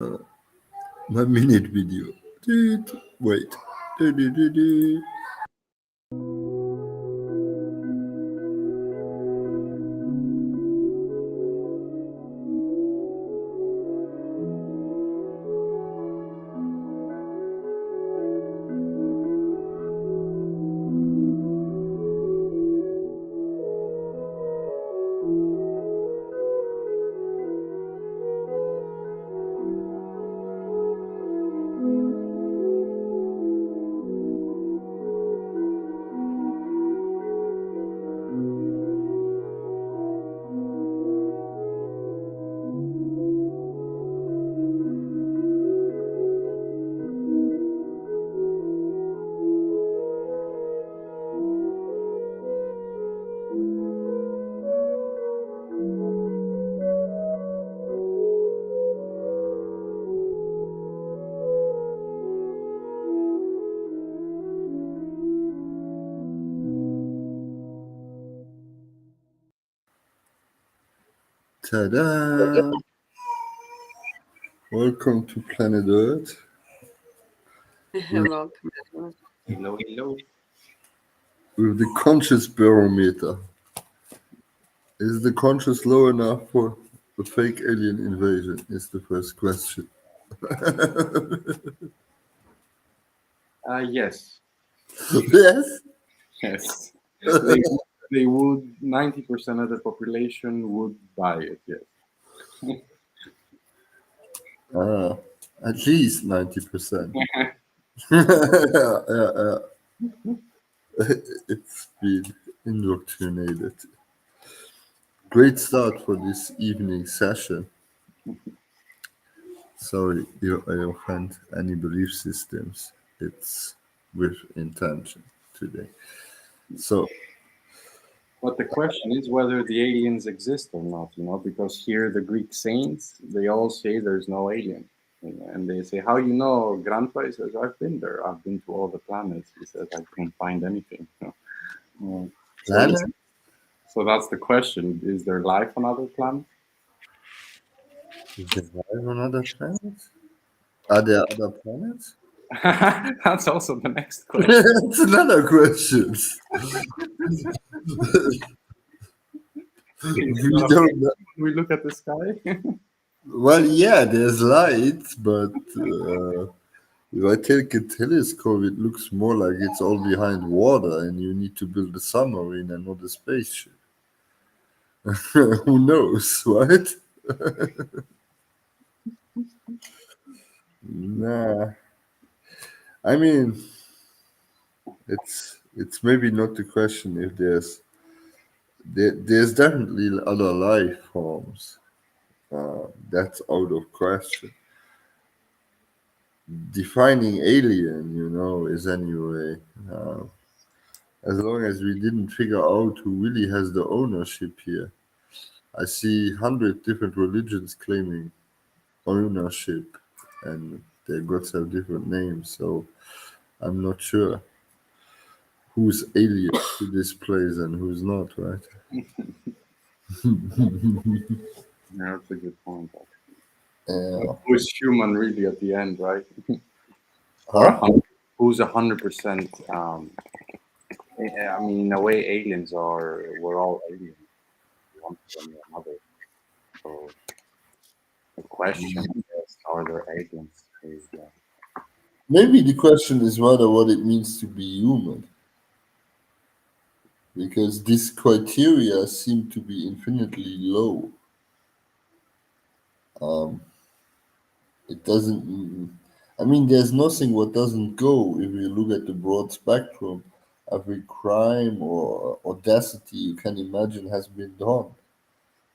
My minute video. Wait. Ta-da! Welcome to Planet Earth Welcome. Hello, hello. with the conscious barometer. Is the conscious low enough for a fake alien invasion? Is the first question. Yes, Yes? yes. They, they would, 90% of the population would buy it, yes. At least 90%. Yeah. It's been indoctrinated. Great start for this evening session. Sorry, I offend any belief systems. It's with intention today. So, But the question is whether the aliens exist or not, because here the Greek saints, they all say there's no alien. And they say, how you know? Grandpa he says, I've been there. I've been to all the planets. He says, I couldn't find anything. So, planet? so that's the question. Is there life on other planets? Is there life on other planets? Are there other planets? That's also the next question. That's another question. We don't know. We look at the sky. Well, yeah, there's light, but if I take a telescope, it looks more like it's all behind water, and you need to build a submarine and not a spaceship. Who knows, right? Nah, I mean, it's maybe not the question if there's definitely other life forms. That's out of question. Defining alien, is anyway. Uh, as long as we didn't figure out who really has the ownership here. I see 100 different religions claiming ownership, and their gods have different names. So I'm not sure who's alien to this place and who's not, right? Yeah, that's a good point. Yeah. Who's human really at the end, right? Or Huh? who's 100%? I mean, in a way, aliens are. We're all aliens, one from another. So the question is, are there aliens? Is Maybe the question is rather what it means to be human, because these criteria seem to be infinitely low. Um, it doesn't. I mean, there's nothing what doesn't go if you look at the broad spectrum. Every crime or audacity you can imagine has been done.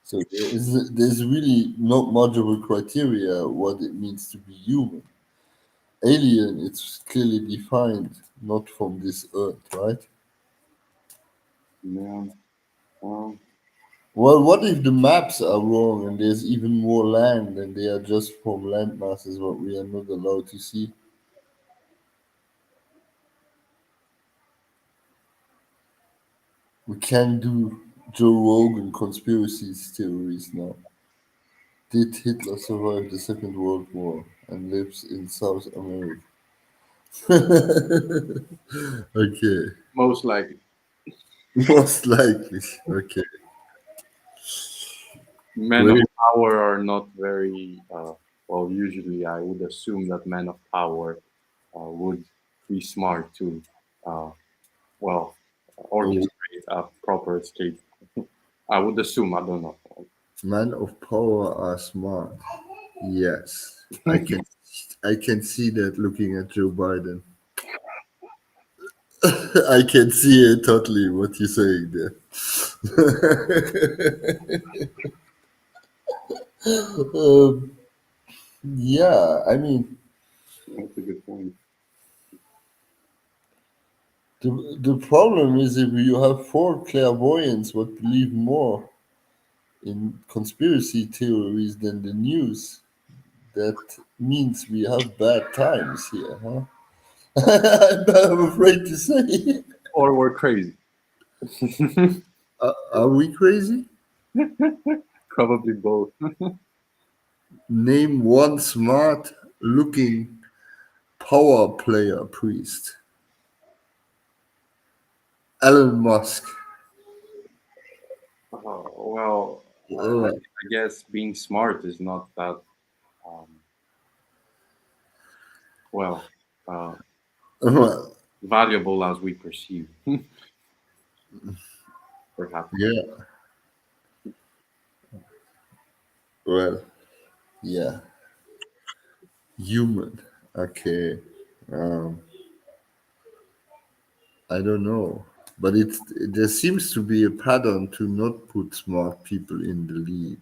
So there's really not much of a criteria what it means to be human. Alien, it's clearly defined, not from this earth, right? yeah. Well, Well, what if the maps are wrong and there's even more land and they are just from land masses what we are not allowed to see? We can do Joe Rogan conspiracy theories now. Did Hitler survive the Second World War and lives in South America? Okay, Most likely. most likely. Okay, Men of wait, power are not very, well, usually I would assume that men of power would be smart to, uh, well, oh, orchestrate a proper escape. I would assume, I don't know. men of power are smart. Yes, I can see that looking at Joe Biden. I can see it totally what you're saying there. um, yeah, I mean, That's a good point. the problem is if you have four clairvoyants what believe more in conspiracy theories than the news, that means we have bad times here, huh? I'm afraid to say. Or we're crazy. Are we crazy? Probably both. Name one smart looking power player priest. Elon Musk. Well, Uh, I guess being smart is not that, um, well, uh, well, valuable as we perceive, perhaps. yeah, well, yeah. Human. Okay. Um, I don't know. But there seems to be a pattern to not put smart people in the lead.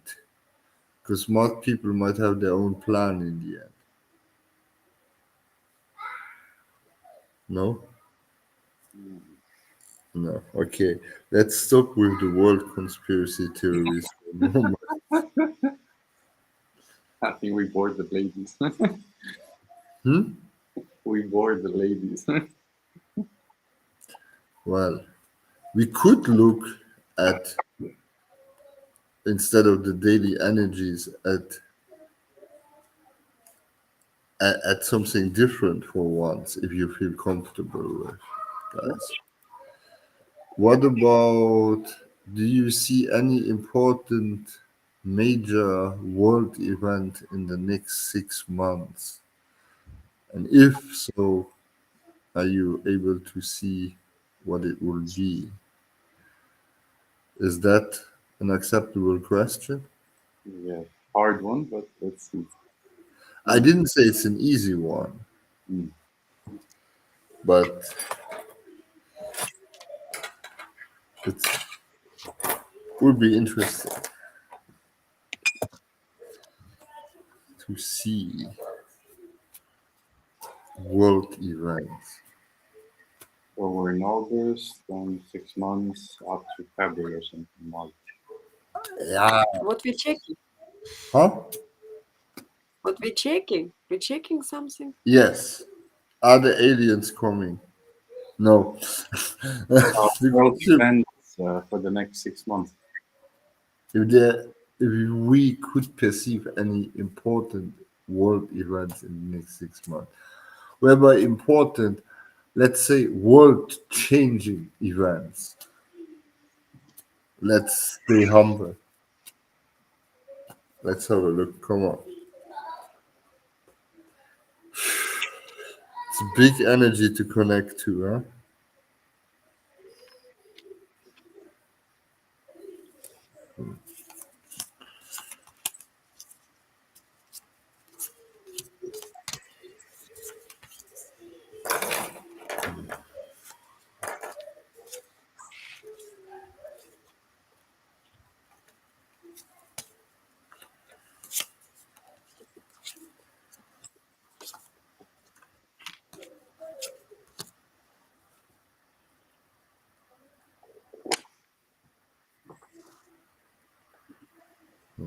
Because smart people might have their own plan in the end. No? Mm. No. Okay. Let's stop with the world conspiracy theories for a moment. I think we bored the ladies. Hmm? We bored the ladies. Well, we could look at, instead of the daily energies, at something different for once, if you feel comfortable with, guys. What about, do you see any important major world event in the next 6 months? And if so, are you able to see what it will be? Is that an acceptable question? Yeah, hard one, but let's see. I Mm. didn't say it's an easy one, Mm. but it would be interesting to see world events. So we're in August, then 6 months up to February or something. March. Yeah. What we checking? Huh? What we checking? We checking something? Yes. Are the aliens coming? No. The World question, events for the next 6 months. if there, if we could perceive any important world events in the next 6 months, whereby important, let's say world-changing events. Let's stay humble. Let's have a look. Come on. It's a big energy to connect to, huh?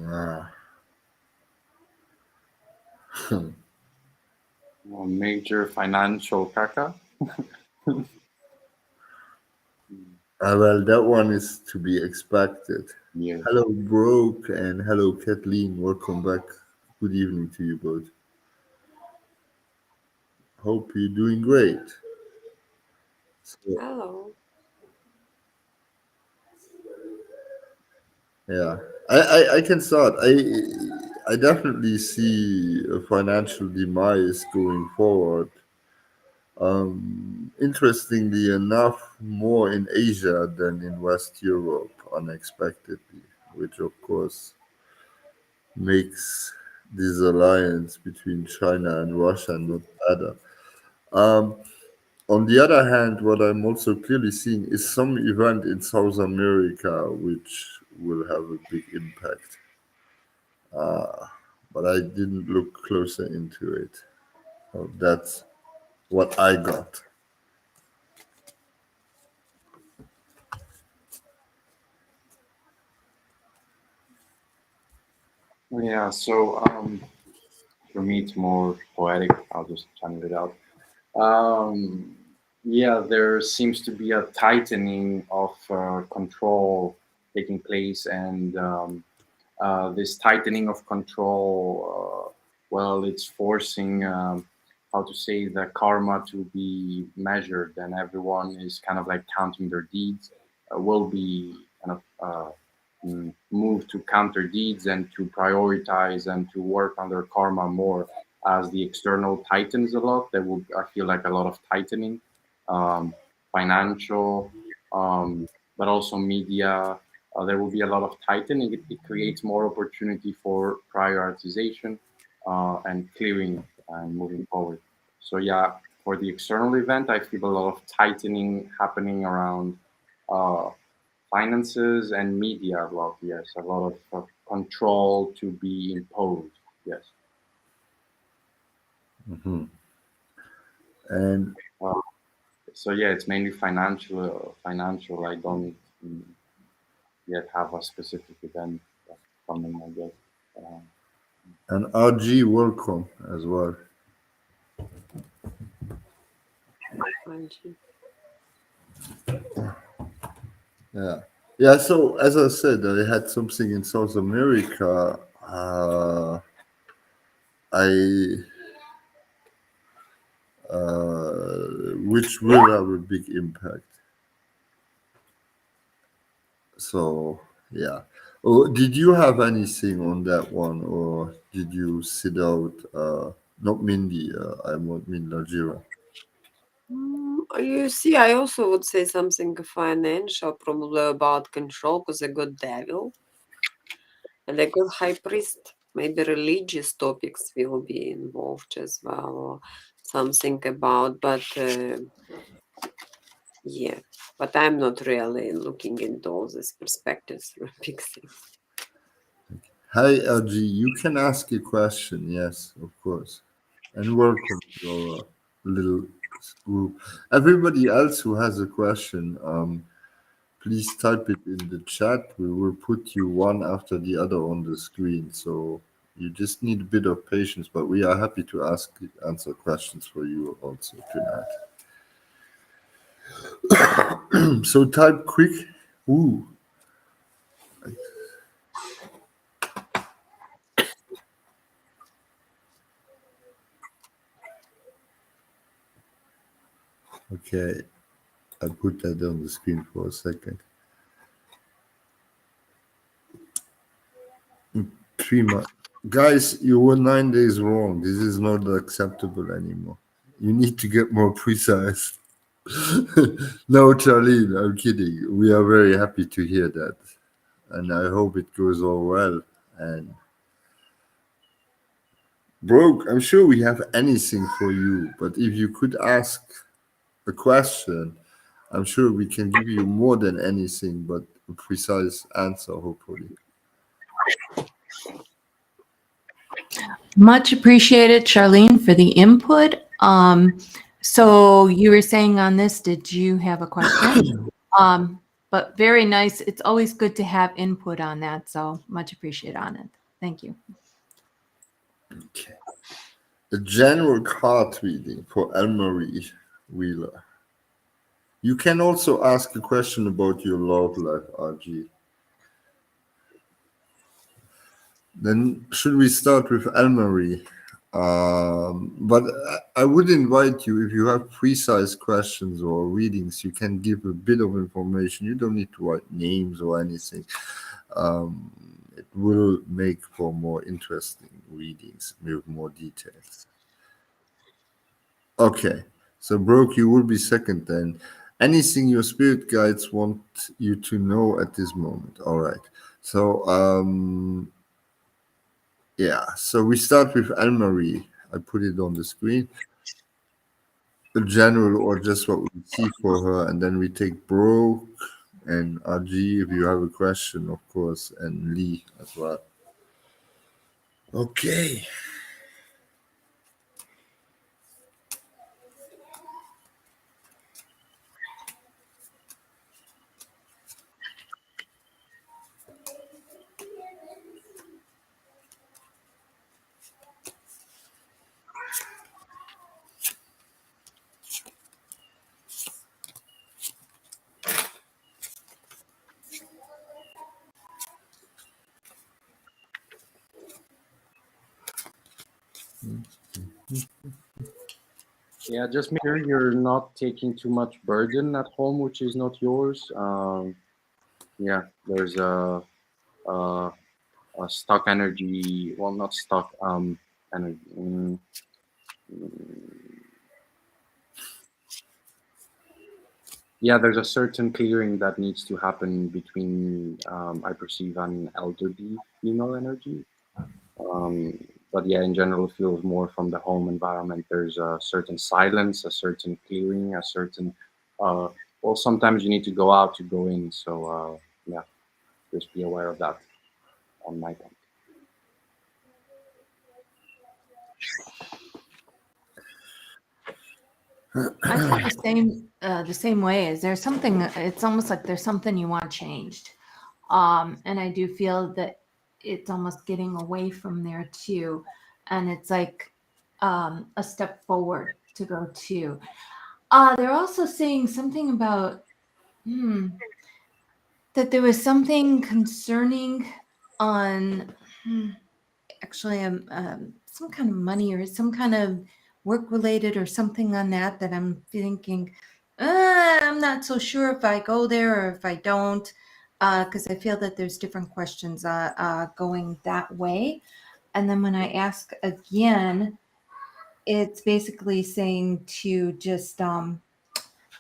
Ah. A major financial caca. Well, that one is to be expected. Yes. Hello, Broke, and hello, Kathleen. Welcome back. Good evening to you both. Hope you're doing great. So, Hello. yeah, I can start. I definitely see a financial demise going forward. Interestingly enough, more in Asia than in West Europe, unexpectedly, which of course makes this alliance between China and Russia not better. Um, on the other hand, what I'm also clearly seeing is some event in South America which will have a big impact. Uh, but I didn't look closer into it. So that's what I got. Yeah. So for me, it's more poetic. I'll just channel it out. Um, yeah, there seems to be a tightening of control taking place, and this tightening of control, well, it's forcing, how to say, the karma to be measured, and everyone is kind of like counting their deeds. Will be kind of moved to counter deeds and to prioritize and to work on their karma more as the external tightens a lot. There will, I feel like, a lot of tightening, um, financial, but also media. There will be a lot of tightening. It creates more opportunity for prioritization and clearing and moving forward. So yeah, for the external event, I feel a lot of tightening happening around uh, finances and media. A lot, yes, a lot of control to be imposed. Yes. Mhm. And Uh, so yeah, it's mainly financial. Financial. I don't yet have a specific event coming. I guess. Uh, and RG, welcome as well. Angie. Yeah. Yeah, so as I said, I had something in South America. I which will have a big impact. So yeah. Oh, did you have anything on that one, or did you sit out? Not Mindy. I want Mindy Najira. You see, I also would say something financial, probably about control, because a good devil and a good high priest. Maybe religious topics will be involved as well, or something about, but yeah. But I'm not really looking into all these perspectives from big things. Hi, LG. You can ask a question. Yes, of course. And welcome to our little group. Everybody else who has a question, please type it in the chat. We will put you one after the other on the screen. So you just need a bit of patience, but we are happy to answer questions for you also tonight. So type quick. Ooh, okay. I put that on the screen for a second. 3 months. Guys, you were 9 days wrong. This is not acceptable anymore. You need to get more precise. No, Charlene, I'm kidding. We are very happy to hear that. And I hope it goes all well. And Broke, I'm sure we have anything for you, but if you could ask a question, I'm sure we can give you more than anything but a precise answer, hopefully. Much appreciated, Charlene, for the input. So you were saying on this, did you have a question? But very nice. It's always good to have input on that. So much appreciated on it. Thank you. Okay. A general card reading for Elmarie Wheeler. You can also ask a question about your love life, RG. Then should we start with Elmarie? But I would invite you, if you have precise questions or readings, you can give a bit of information. You don't need to write names or anything. It will make for more interesting readings with more details. Okay, so Brooke, you will be second then. Anything your spirit guides want you to know at this moment? All right. So yeah, so we start with Anne-Marie. I put it on the screen. The general or just what we see for her, and then we take Brooke and RG if you have a question, of course, and Lee as well. Okay. Yeah, just make sure you're not taking too much burden at home, which is not yours. Yeah, there's a stuck energy. Well, not stuck. Energy. Yeah, there's a certain clearing that needs to happen between, I perceive, an elderly female energy. But yeah, in general, it feels more from the home environment. There's a certain silence, a certain clearing, a certain, well, sometimes you need to go out to go in. So, yeah, just be aware of that on my end. I feel the same way. Is there something? It's almost like there's something you want changed, and I do feel that it's almost getting away from there too, and it's like a step forward to go to. They're also saying something about that there was something concerning on actually some kind of money or some kind of work related or something on that I'm thinking I'm not so sure if I go there or if I don't, because I feel that there's different questions going that way. And then when I ask again, it's basically saying to just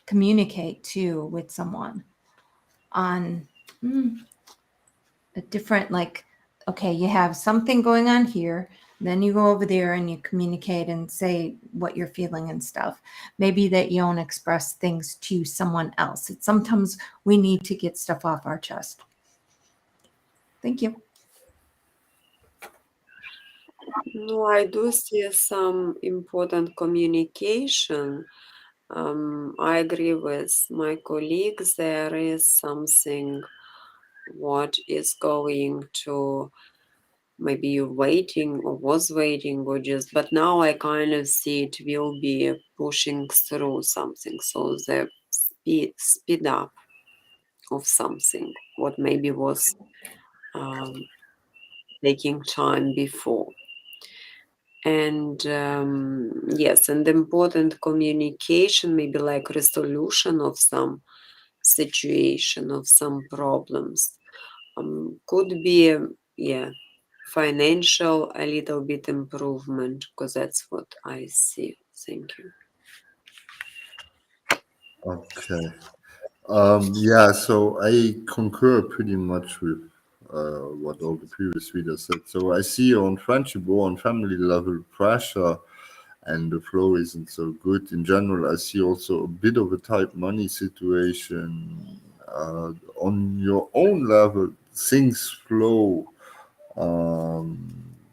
communicate too with someone on a different, like, okay, you have something going on here, then you go over there and you communicate and say what you're feeling and stuff. Maybe that you don't express things to someone else. It's sometimes we need to get stuff off our chest. Thank you. No, I do see some important communication. I agree with my colleagues. There is something what is going to, maybe you're waiting or was waiting or just, but now I kind of see it will be pushing through something. So the speed up of something, what maybe was taking time before. And yes, and important communication, maybe like resolution of some situation, of some problems. Could be, yeah, financial, a little bit improvement, because that's what I see. Thank you. Okay. Yeah, so I concur pretty much with what all the previous readers said. So I see on friendship or on family level pressure and the flow isn't so good. In general, I see also a bit of a tight money situation. On your own level, things flow.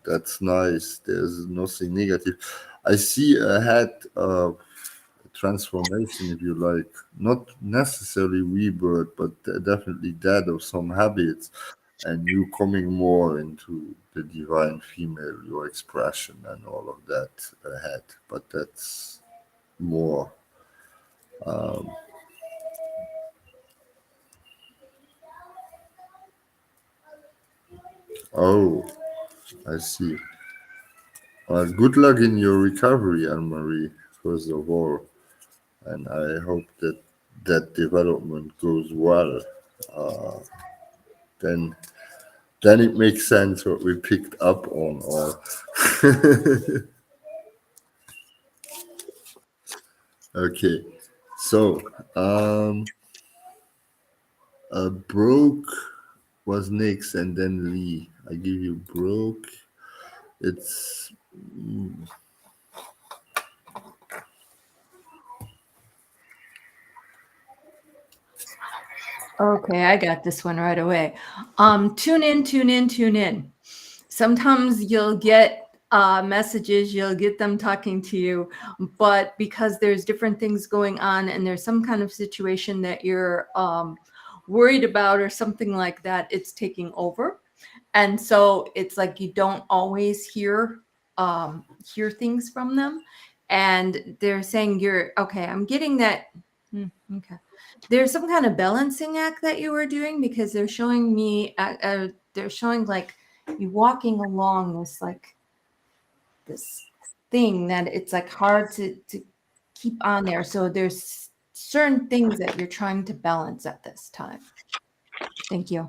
That's nice. There's nothing negative. I see ahead transformation, if you like, not necessarily rebirth, but definitely that of some habits, and you coming more into the divine female, your expression, and all of that ahead. But that's more. Um, oh, I see. Good luck in your recovery, Anne Marie, first of all, and I hope that that development goes well. Uh, then, then it makes sense what we picked up on. Or okay, so broke was next, and then Lee. I give you broke. It's Okay, I got this one right away. Tune in, tune in, tune in. Sometimes you'll get messages, you'll get them talking to you, but because there's different things going on and there's some kind of situation that you're worried about or something like that, it's taking over. And so it's like you don't always hear things from them. And they're saying you're okay, I'm getting that. Okay. There's some kind of balancing act that you were doing because they're showing me they're showing like you walking along this thing that it's like hard to keep on there. So there's certain things that you're trying to balance at this time. Thank you.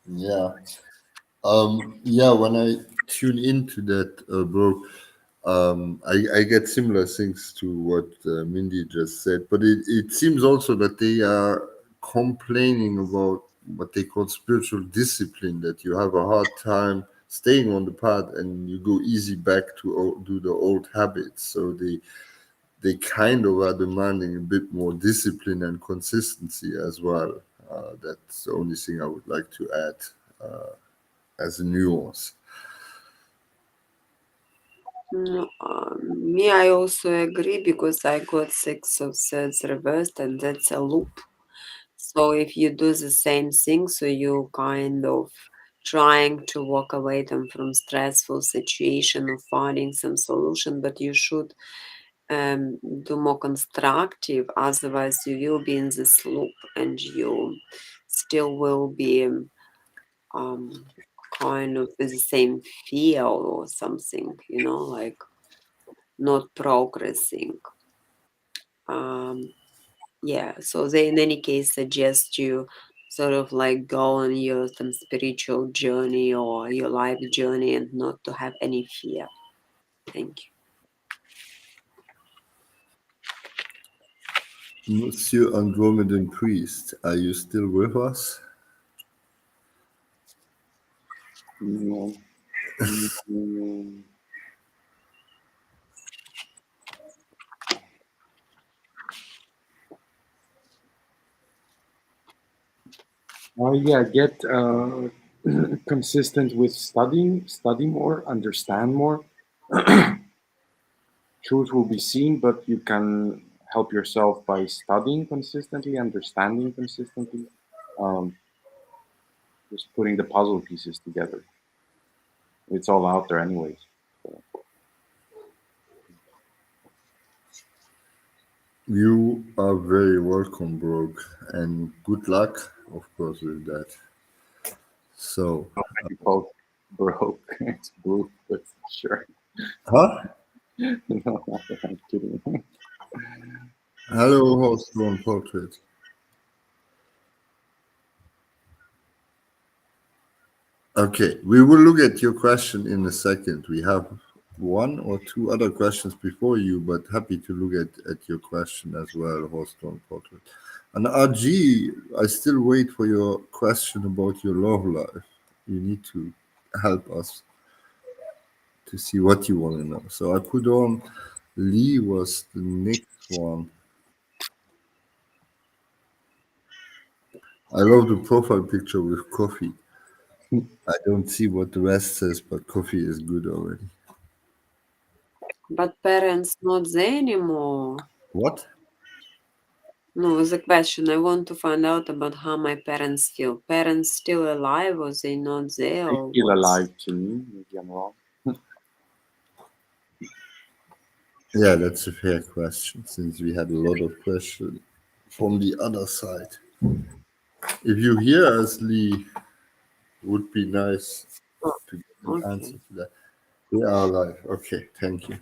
yeah. Yeah, when I tune into that, bro, I get similar things to what Mindy just said, but it seems also that they are complaining about what they call spiritual discipline, that you have a hard time staying on the path and you go easy back to do the old habits. So they kind of are demanding a bit more discipline and consistency as well. That's the only thing I would like to add as a nuance. Me, I also agree because I got Six of Swords reversed, and that's a loop. So if you do the same thing, so you kind of trying to walk away from stressful situation or finding some solution, but you should do more constructive. Otherwise, you will be in this loop, and you still will be kind of with the same feel or something, like not progressing. Yeah, so they in any case suggest you sort of like go on your some spiritual journey or your life journey and not to have any fear. Thank you. Monsieur Andromedan Priest, are you still with us? No. Oh yeah, get consistent with studying, study more, understand more. Truth will be seen, but you can help yourself by studying consistently, understanding consistently, um, just putting the puzzle pieces together. It's all out there, anyways. So, You are very welcome, Brooke, and good luck, of course, with that. So, you call broke, it's broke, but sure. huh? No, I'm kidding. Hello, host one portrait. Okay, we will look at your question in a second. We have one or two other questions before you, but happy to look at your question as well, host one portrait. And RG, I still wait for your question about your love life. You need to help us to see what you want to know. So I put on Lee was the next one. I love the profile picture with coffee. I don't see what the rest says, but coffee is good already. But parents not there anymore. What? No, the question I want to find out about how my parents feel. Parents still alive or they not there They or feel what's... alive to me, maybe I'm wrong. Yeah, that's a fair question since we had a lot of questions from the other side. If you hear us, Lee, Would be nice Oh, to get an answer okay. to that. We are live. Okay, thank you.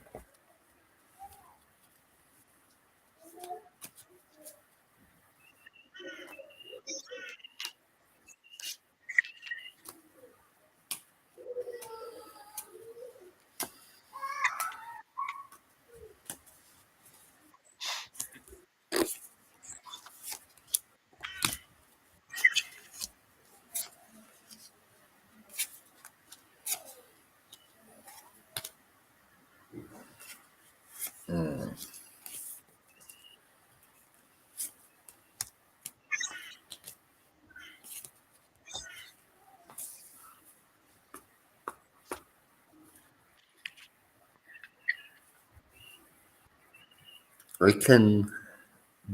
I can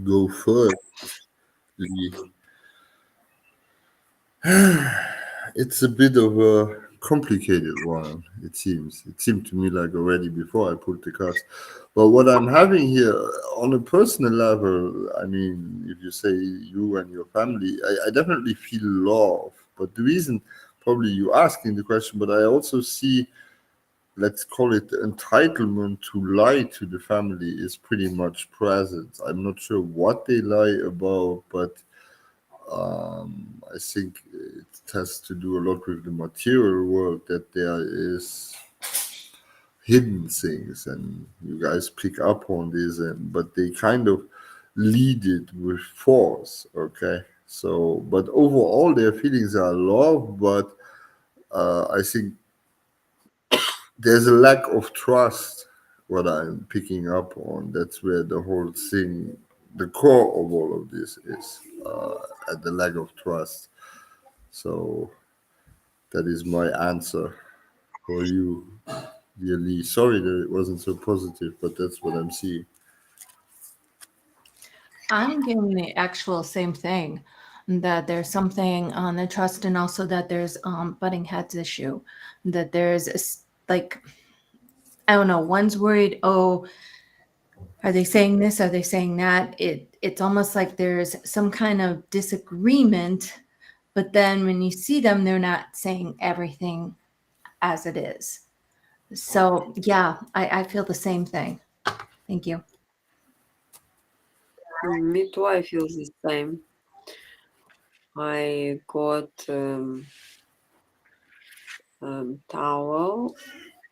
go first. It's a bit of a complicated one, it seems. It seemed to me like already before I put the cards. But what I'm having here on a personal level, I mean, if you say you and your family, I definitely feel love. But the reason, probably you asking the question, but I also see, let's call it the entitlement to lie to the family is pretty much present. I'm not sure what they lie about, but I think it has to do a lot with the material world, that there is hidden things, and you guys pick up on this, and but they kind of lead it with force. Okay, so but overall their feelings are love, but I think there's a lack of trust. What I'm picking up on, that's where the whole thing, the core of all of this is, at the lack of trust. So that is my answer for you, dear Lee. Sorry that it wasn't so positive, but that's what I'm seeing. I'm getting the actual same thing, that there's something on the trust, and also that there's butting heads issue, that there's like, I don't know, one's worried, oh, are they saying this? Are they saying that? It's almost like there's some kind of disagreement, but then when you see them, they're not saying everything as it is. So yeah, I feel the same thing. Thank you. Me too, I feel the same. I got towel,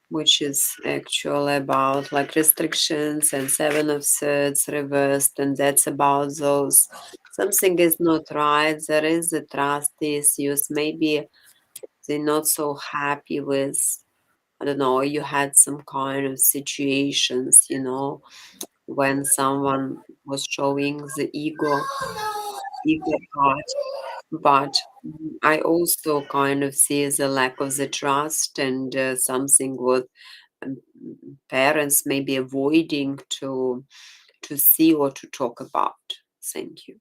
which is actually about like restrictions and seven of swords reversed, and that's about those something is not right. There is a trust issues. Maybe they're not so happy with, I don't know, you had some kind of situations, when someone was showing the ego part. But I also kind of see the lack of the trust, and something what um, parents may be avoiding to see or to talk about. Thank you.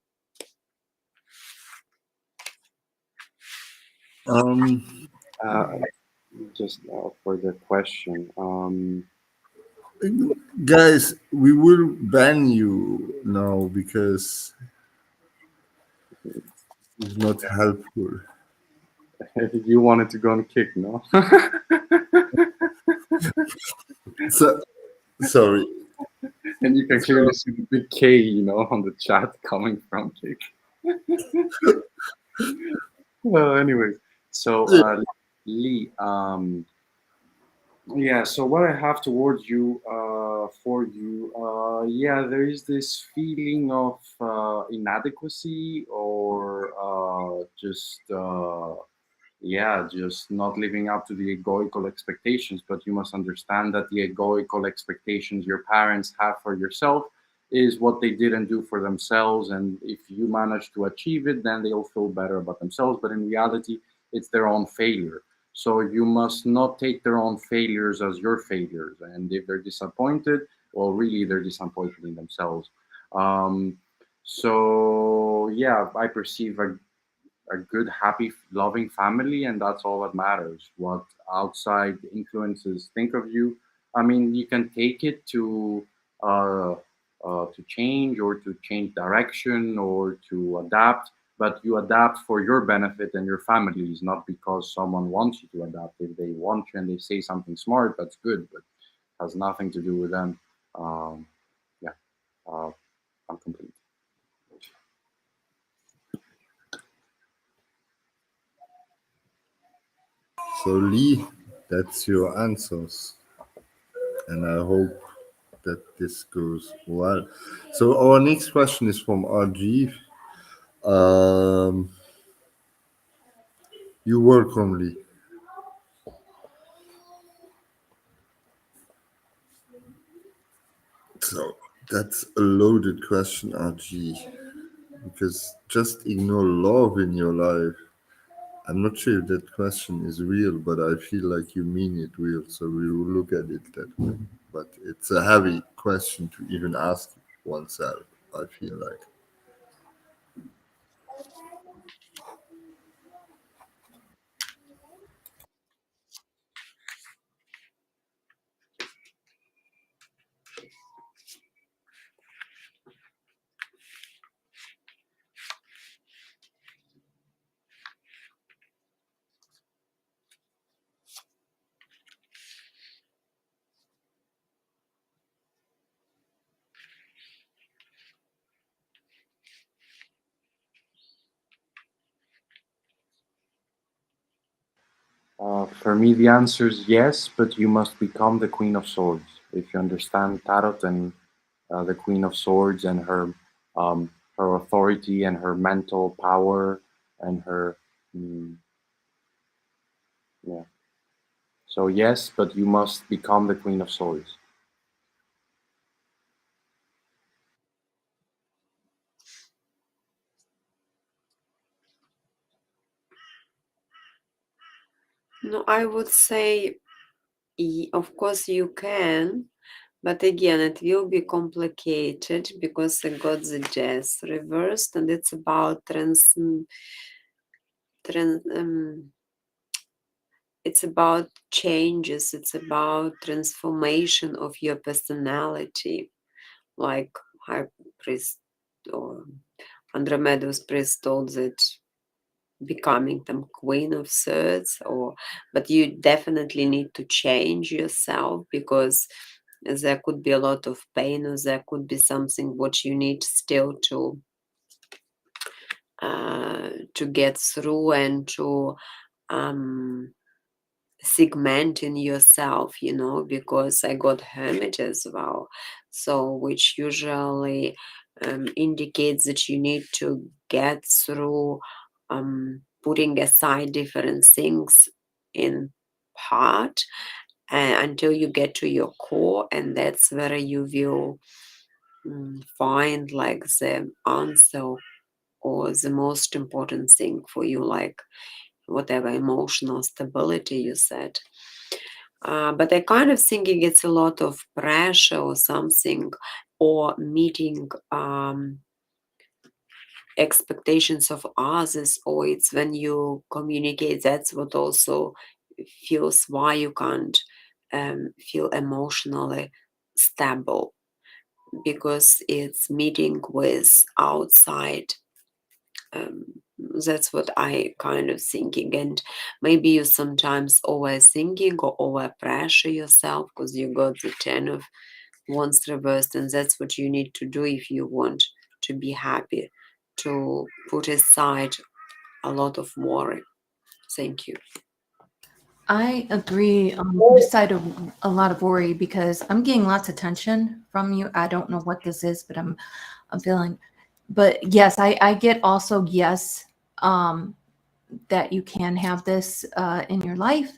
Um, Uh, just for the question. guys, we will ban you now because it's not helpful. You wanted to go on kick, no? So sorry. And you can clearly see the big K, on the chat coming from kick. Well, anyways, so Lee, yeah. So what I have towards you, for you, yeah, there is this feeling of inadequacy, or yeah, just not living up to the egoical expectations. But you must understand that the egoical expectations your parents have for yourself is what they didn't do for themselves. And if you manage to achieve it, then they'll feel better about themselves. But in reality, it's their own failure. So you must not take their own failures as your failures. And if they're disappointed, well, really, they're disappointed in themselves. Um, so yeah, I perceive a good, happy, loving family, and that's all that matters. What outside influences think of you, I mean, you can take it to change, or to change direction, or to adapt. but you adapt for your benefit and your family's, not because someone wants you to adapt. If they want you and they say something smart, that's good, but has nothing to do with them. Um, yeah, uh, I'm complete. So Lee, that's your answers, and I hope that this goes well. So our next question is from RG. Um, you work only. So that's a loaded question, RG, because just ignore love in your life. I'm not sure if that question is real, but I feel like you mean it real, so we will look at it that way. But it's a heavy question to even ask oneself, I feel like. For me, the answer is yes, but you must become the Queen of Swords. If you understand Tarot and the Queen of Swords and um, her authority and her mental power and her yeah. So yes, but you must become the Queen of Swords. No, I would say, of course you can, but again, it will be complicated because I got the death reversed, and it's about it's about changes. It's about transformation of your personality, like High Priest or Andromeda's priest told that becoming the Queen of Swords, but you definitely need to change yourself because there could be a lot of pain, or there could be something what you need still to get through and to segment in yourself, because I got Hermit as well, so which usually indicates that you need to get through putting aside different things in part until you get to your core, and that's where you will find like the answer or the most important thing for you, like whatever emotional stability you said. But I kind of thinking it's a lot of pressure or something, or meeting expectations of others, or it's when you communicate. That's what also feels why you can't feel emotionally stable, because it's meeting with outside. um, that's what I kind of thinking, and maybe you sometimes overthinking or over pressure yourself because you got the 10 of wands reversed, and that's what you need to do if you want to be happy, to put aside a lot of worry. Thank you. I agree on the side of a lot of worry because I'm getting lots of tension from you. I don't know what this is, but I'm feeling. But yes, I get also yes, that you can have this in your life.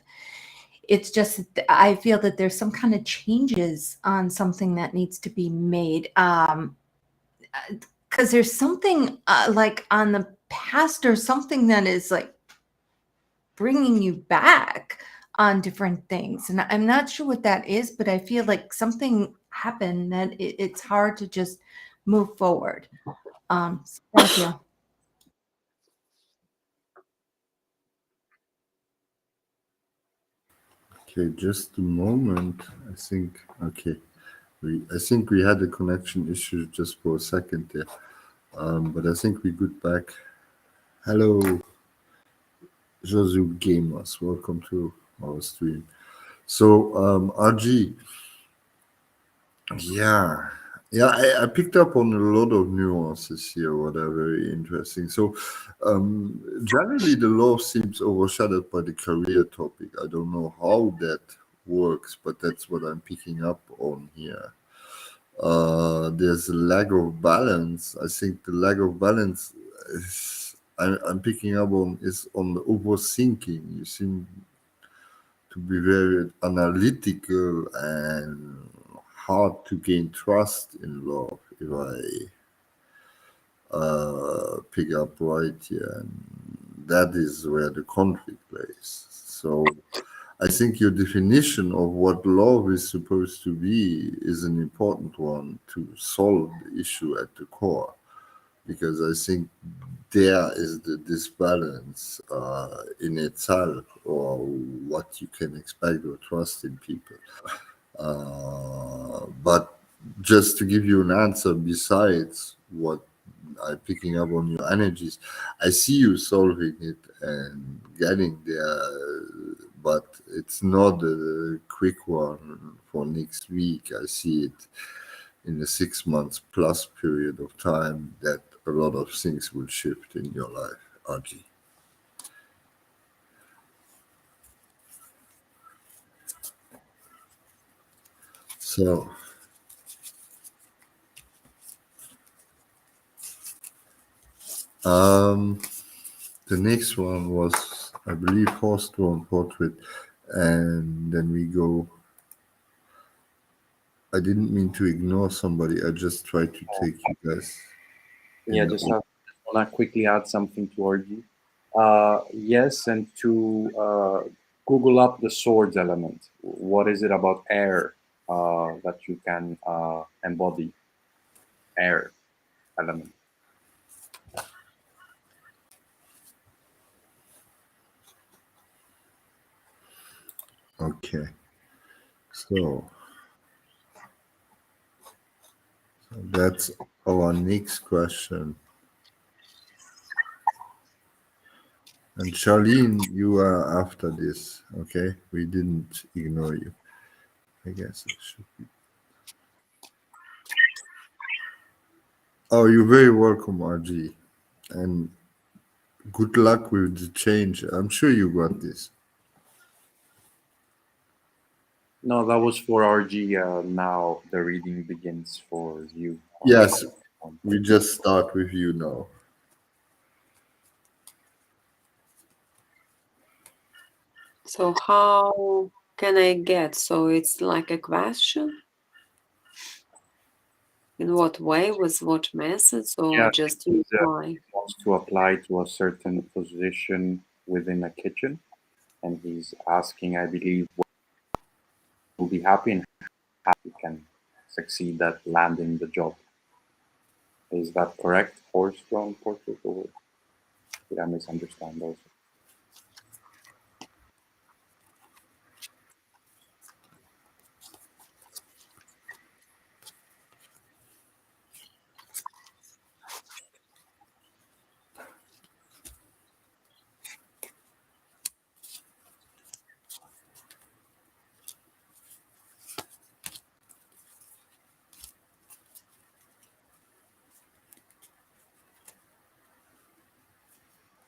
It's just I feel that there's some kind of changes on something that needs to be made. Because there's something like on the past or something that is like bringing you back on different things. And I'm not sure what that is, but I feel like something happened that it's hard to just move forward. Thank you. Okay, just a moment. I think okay. I think we had a connection issue just for a second there. But I think we good back. Hello, Josu Gamers. Welcome to our stream. So, RG, yeah, yeah, I picked up on a lot of nuances here, what are very interesting. So, generally, the law seems overshadowed by the career topic. I don't know how that works, but that's what I'm picking up on here. There's a lack of balance. I think the lack of balance I'm picking up on is on the overthinking. You seem to be very analytical and hard to gain trust in love, if I pick up right here. And that is where the conflict lays. So I think your definition of what love is supposed to be is an important one to solve the issue at the core, because I think there is the disbalance in itself, or what you can expect or trust in people. But just to give you an answer, besides what I'm picking up on your energies, I see you solving it and getting there, but it's not a quick one for next week. I see it in a 6 months plus period of time that a lot of things will shift in your life, RG. So, the next one was, I believe, horse-drawn portrait, and then we go. I didn't mean to ignore somebody. I just tried to take you guys. Yeah, in just order. want to quickly add something to RG. Yes, and to Google up the swords element. What is it about air that you can embody? Air element. Okay, so that's our next question. And Charlene, you are after this, okay? We didn't ignore you. I guess it should be. Oh, you're very welcome, RG. And good luck with the change. I'm sure you got this. No, that was for RG. Now the reading begins for you. Yes, we just start with you now. So how can I get? So it's like a question? In what way? With what methods? Or Yeah, just because, reply? he wants to apply to a certain position within a kitchen, and he's asking, I believe, will be happy and how he can succeed at landing the job. Is that correct? Horse-drawn portrait, or did I misunderstand also?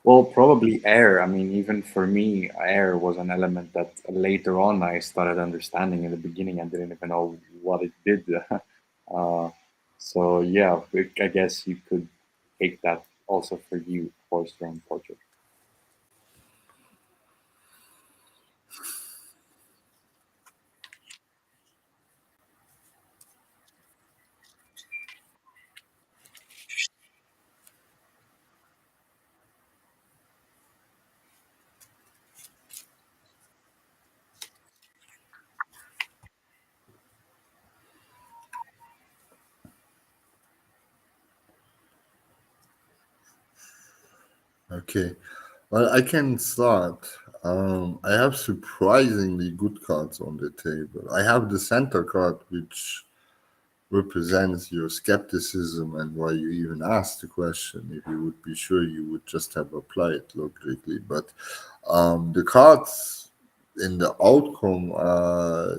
Well, probably air. I mean, even for me, air was an element that later on I started understanding. In the beginning, I didn't even know what it did. uh, so yeah, I guess you could take that also for you, horse-drawn portrait. Okay. Well, I can start. I have surprisingly good cards on the table. I have the center card, which represents your skepticism and why you even asked the question. If you would be sure, you would just have applied logically. But the cards in the outcome,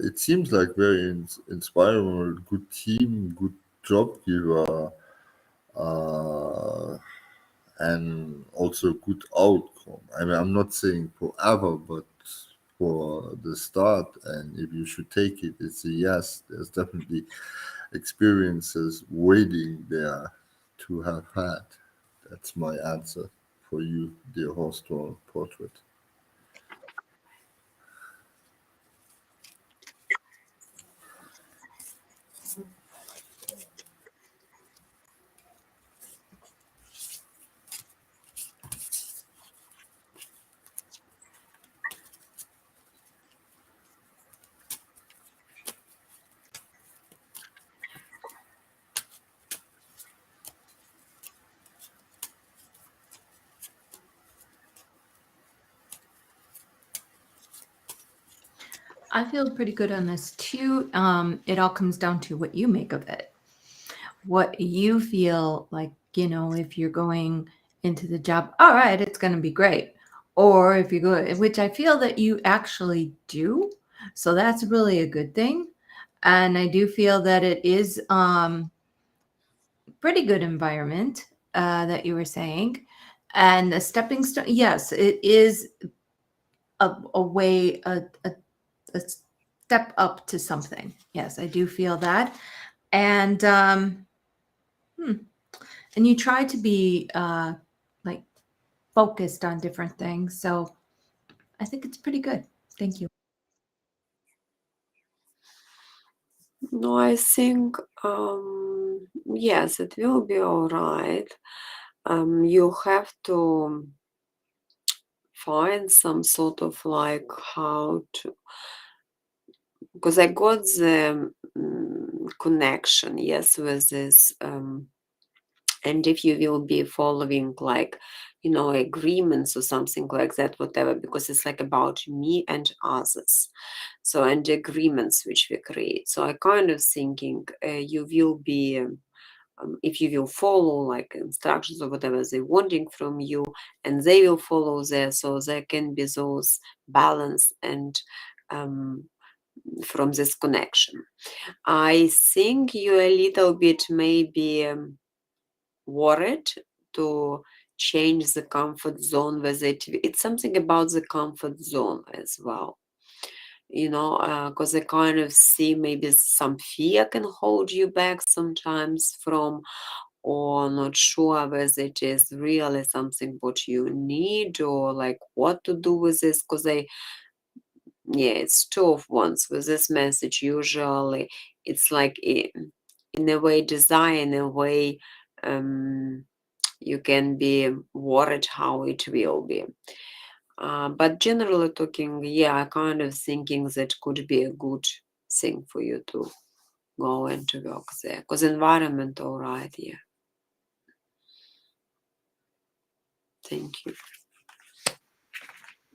it seems like very inspiring, good team, good job giver, and also good outcome. I mean, I'm not saying forever, but for the start, and if you should take it, it's a yes. There's definitely experiences waiting there to have had. That's my answer for you, dear Horstwall Portrait. I feel pretty good on this too. It all comes down to what you make of it. What you feel like, if you're going into the job, all right, it's going to be great. Or if you go, which I feel that you actually do. So that's really a good thing. And I do feel that it is pretty good environment that you were saying. And the stepping stone, yes, it is a way, a step up to something. Yes, I do feel that. And and you try to be like focused on different things. So I think it's pretty good. Thank you. No, I think yes, it will be all right. You have to find some sort of like how to, because I got the connection, yes, with this. And if you will be following like, agreements or something like that, whatever, because it's like about me and others. So, and the agreements which we create. So I kind of thinking you will be, if you will follow like instructions or whatever they're wanting from you, and they will follow there, so there can be those balance and from this connection. I think you a little bit maybe worried to change the comfort zone with it. It's something about the comfort zone as well, because I kind of see maybe some fear can hold you back sometimes from, or not sure whether it is really something what you need or like what to do with this, because it's two of ones with this message. Usually it's like in a way desire, in a way you can be worried how it will be. But generally talking, I kind of thinking that could be a good thing for you to go and to work there, because environment all right. Thank you.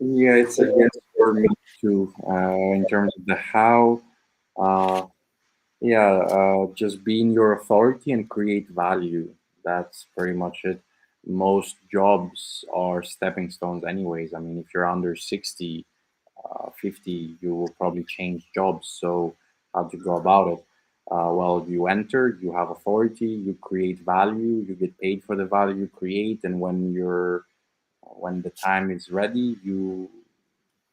Yeah, it's a yes for me too. In terms of the how, uh, just being your authority and create value. That's pretty much it. Most jobs are stepping stones, anyways. I mean, if you're under 60, 50, you will probably change jobs. So, how to go about it? Well, you enter, you have authority, you create value, you get paid for the value you create, and when the time is ready, you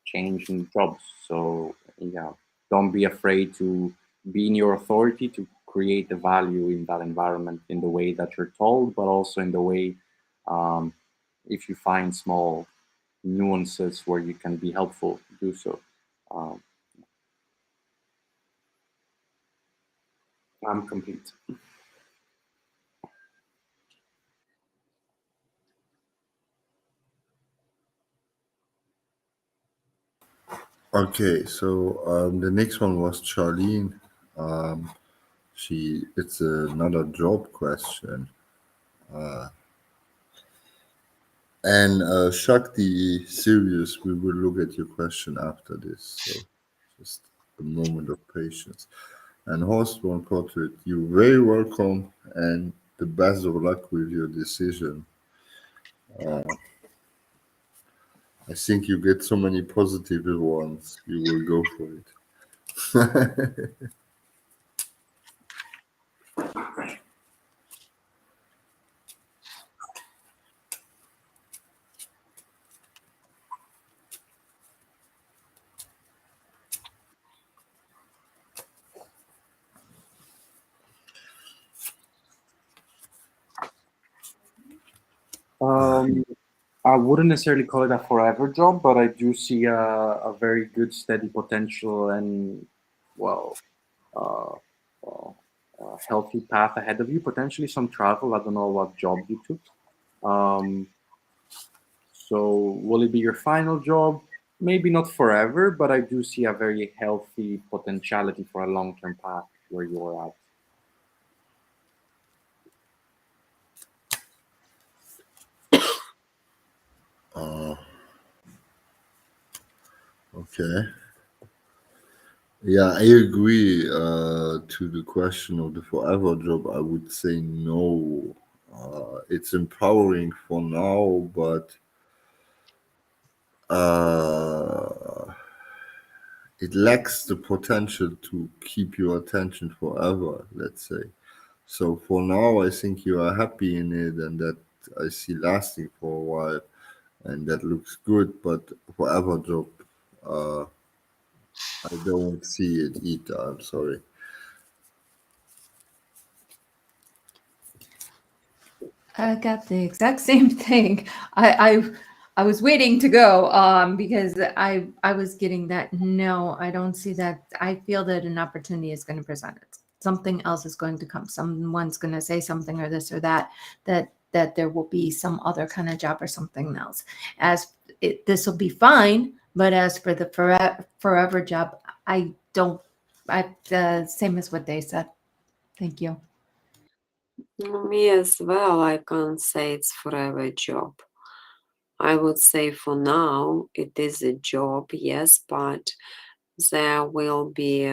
change in jobs. So yeah, don't be afraid to be in your authority to create the value in that environment in the way that you're told, but also in the way um, if you find small nuances where you can be helpful, do so. Um, I'm complete. Okay, so the next one was Charlene. Um, it's another job question. And Shakti, serious, we will look at your question after this. So just a moment of patience. and horse-drawn portrait. You're very welcome, and the best of luck with your decision. I think you get so many positive ones. You will go for it. Um, I wouldn't necessarily call it a forever job, but I do see a very good, steady potential and, well, uh, well, a healthy path ahead of you. Potentially some travel. I don't know what job you took. Um, so will it be your final job? Maybe not forever, but I do see a very healthy potentiality for a long-term path where you're at. uh, okay. Yeah, I agree. To the question of the forever job, I would say no. It's empowering for now, but uh, it lacks the potential to keep your attention forever, let's say. So for now, I think you are happy in it, and that I see lasting for a while, and that looks good. But forever job, uh, I don't see it either. I'm sorry. I got the exact same thing. I was waiting to go because I was getting that. No, I don't see that. I feel that an opportunity is going to present it. Something else is going to come. Someone's going to say something or this or that. That there will be some other kind of job or something else. This will be fine. But as for the forever job, I don't. Same as what they said. Thank you. Me as well, I can't say it's forever job. I would say for now it is a job, yes, but there will be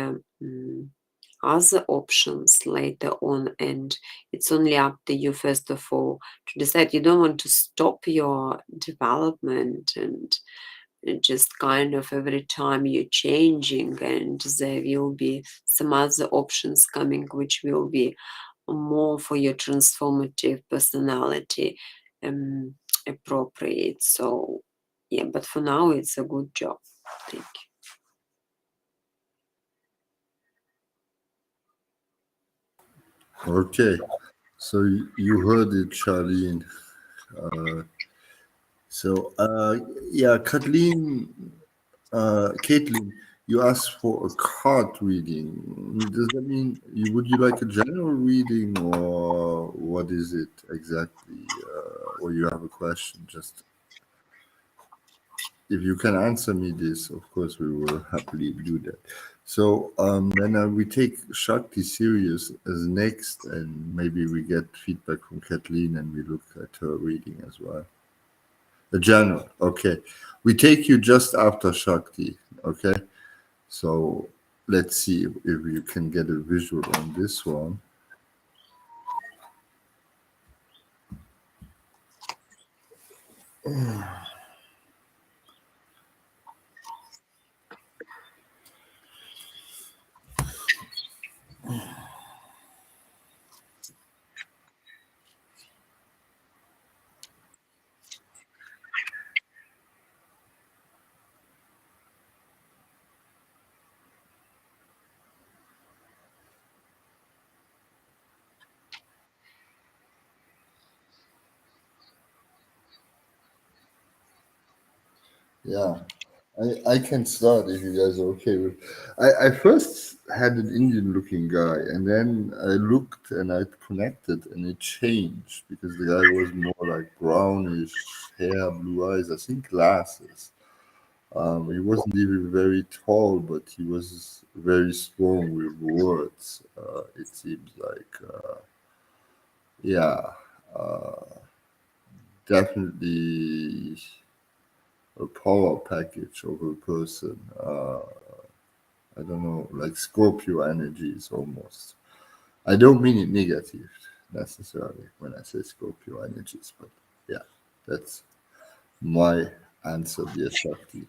other options later on, and it's only up to you first of all to decide. You don't want to stop your development and just kind of every time you're changing, and there will be some other options coming which will be more for your transformative personality appropriate. So yeah, but for now it's a good job. Thank Okay, so you heard it, Charlene. Uh, yeah, Caitlin, you asked for a card reading. Does that mean would you like a general reading, or what is it exactly? Or you have a question? Just if you can answer me this, of course we will happily do that. So then we take Shakti serious as next, and maybe we get feedback from Kathleen, and we look at her reading as well. The general, okay. We take you just after Shakti, okay? So let's see if you can get a visual on this one. Yeah, I can start if you guys are okay with. I first had an Indian looking guy, and then I looked and I connected, and it changed because the guy was more like brownish hair, blue eyes, I think glasses. He wasn't even very tall, but he was very strong with words. It seems like, yeah, uh, definitely. A power package of a person. Uh, yeah, uh, definitely. A power package of a person. Uh, yeah, definitely. A power package of a person. Uh, yeah, definitely. A power package of a person. Uh, yeah, definitely. A power package of a person. Uh, yeah, definitely. A power package of a person. Uh, yeah, definitely. A power package of a person. Uh, I don't know, like Scorpio energies almost. I don't mean it negative necessarily when I say Scorpio energies, but yeah, that's my answer, dear Shakti.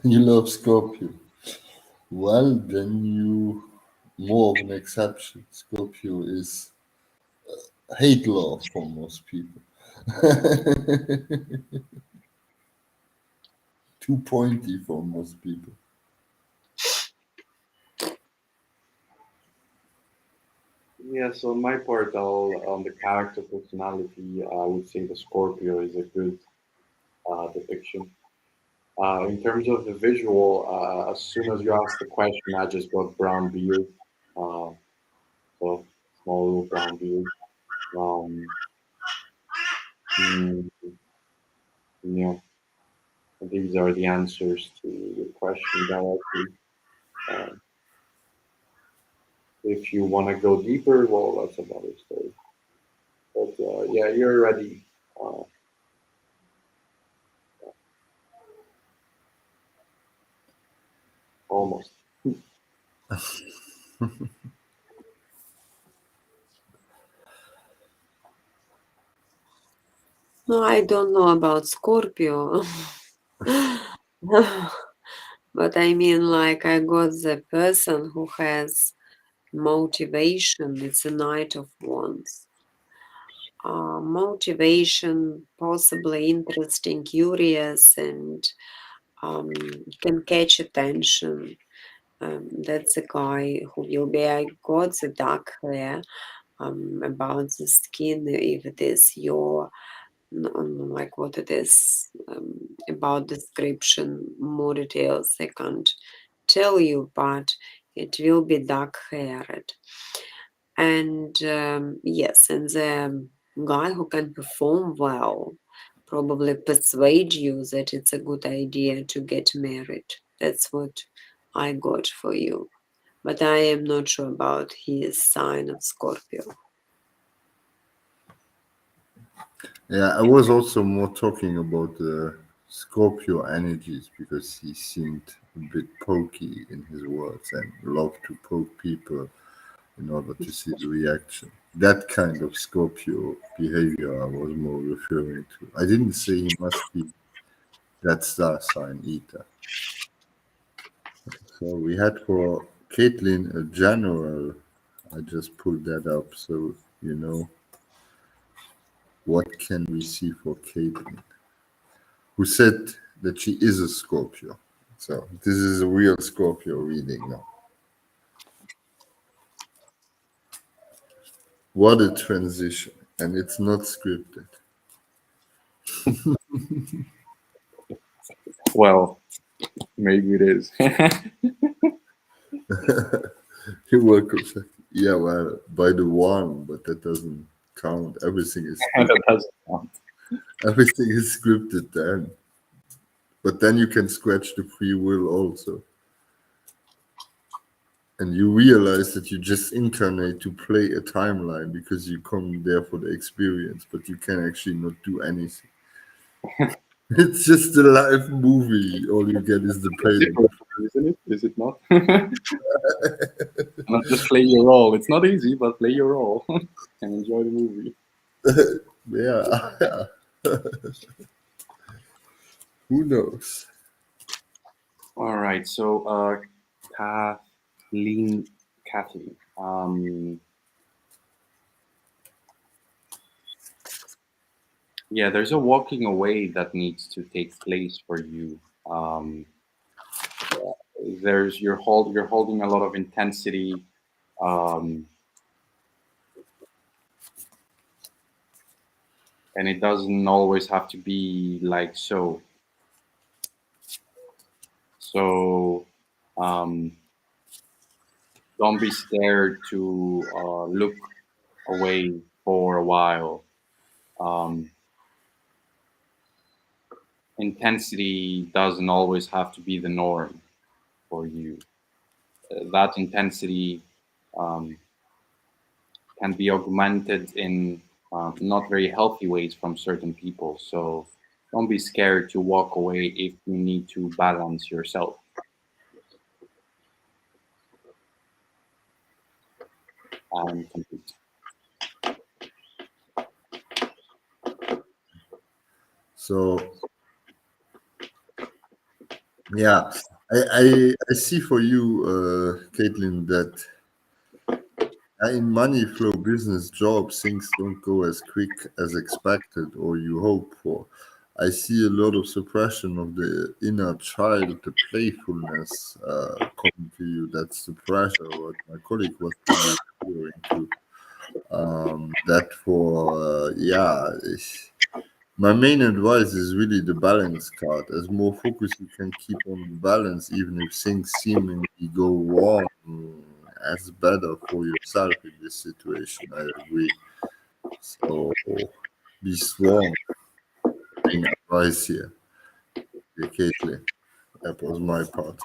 You love Scorpio. Well, then you more of an exception. Scorpio is hate love for most people. Too pointy for most people. Yeah, so on my part, on the character personality, I would say the Scorpio is a good depiction. In terms of the visual, as soon as you asked the question, I just got brown beard. Uh, so small little brown beard. Um, mm, yeah, these are the answers to the question directly. Uh, if you want to go deeper, well, that's another story. But yeah, you're ready. Uh, almost. No, I don't know about Scorpio. But I mean, like, I got the person who has motivation. It's a Knight of Wands. Motivation, possibly interesting, curious, and can catch attention. That's a guy who will be. I got the dark hair. About the skin, if it is your like what it is about description, more details I can't tell you, but it will be dark haired. And yes, and the guy who can perform well probably persuade you that it's a good idea to get married. That's what I got for you. But I am not sure about his sign of Scorpio. Yeah, I was also more talking about the Scorpio energies because he seemed a bit pokey in his words and loved to poke people in order to see the reaction. That kind of Scorpio behavior I was more referring to. I didn't say he must be that star sign either. So we had for Caitlin a general. I just pulled that up so you know what can we see for Caitlin, who said that she is a Scorpio. So this is a real Scorpio reading now. What a transition. And it's not scripted. Well, maybe it is. You're welcome, sir. Yeah, well, by the one, but that doesn't count. Everything is scripted. That doesn't count. Everything is scripted then. But then you can scratch the free will also. And you realize that you just incarnate to play a timeline because you come there for the experience, but you can actually not do anything. It's just a live movie. All you get is the It's payment. different, isn't it? Is it not? Not just play your role. It's not easy, but play your role and enjoy the movie. Yeah. Who knows? All right. So, Kathleen, Kathleen. Yeah, there's a walking away that needs to take place for you. Um, you're holding a lot of intensity. Um, and it doesn't always have to be like so. So don't be scared to look away for a while. Um, Intensity doesn't always have to be the norm for you. That intensity um, can be augmented in not very healthy ways from certain people. So don't be scared to walk away if you need to balance yourself. I'm complete. So yeah, I see for you, Caitlin, that in money flow business jobs, things don't go as quick as expected or you hope for. I see a lot of suppression of the inner child, the playfulness coming to you. That's the pressure, what my colleague was probably referring to. That for, my main advice is really the balance card. As more focus you can keep on the balance, even if things seemingly go wrong, as better for yourself in this situation. I agree. So be strong. Main advice here, Caitlin. That was my part.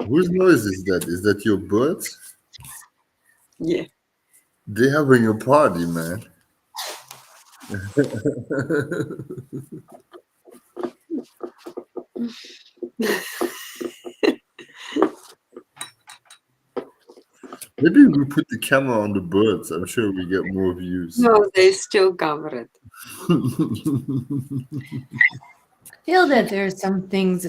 Whose noise is that? Is that your birds? Yeah. They having a party, man. Maybe we put the camera on the birds. I'm sure we get more views. No, they still cover it. Feel that there's some things,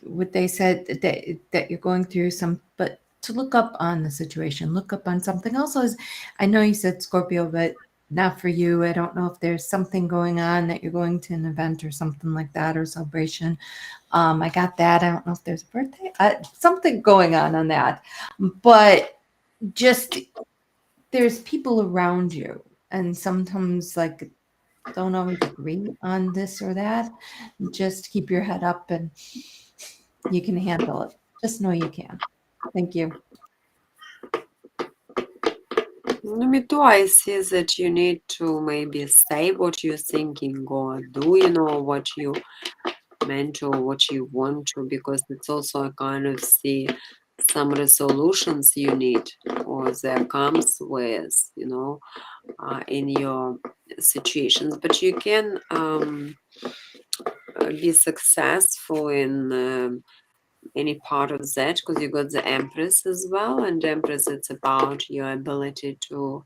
what they said that you're going through some, but to look up on the situation, look up on something else. I know you said Scorpio, but not for you. I don't know if there's something going on that you're going to an event or something like that or celebration. I got that. I don't know if there's a birthday, something going on that, but just there's people around you, and sometimes like don't always agree on this or that. Just keep your head up and you can handle it. Just know you can. Thank you. Me too. I see that you need to maybe say what you're thinking or do, what you meant to, what you want to, because it's also a kind of see some resolutions you need or there comes with, in your situations. But you can be successful in any part of that because you got the Empress as well, and Empress, it's about your ability to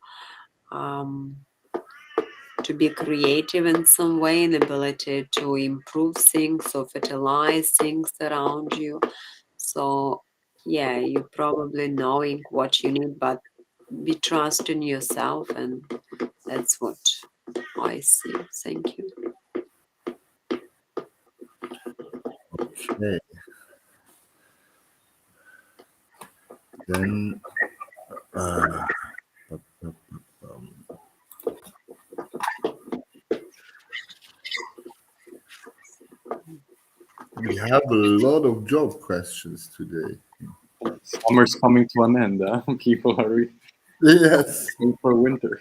be creative in some way, an ability to improve things or fertilize things around you. So yeah, you probably knowing what you need, but be trusting yourself, and that's what I see. Thank you. Okay. Then we have a lot of job questions today. Summer's coming to an end. People are Yes. waiting for winter.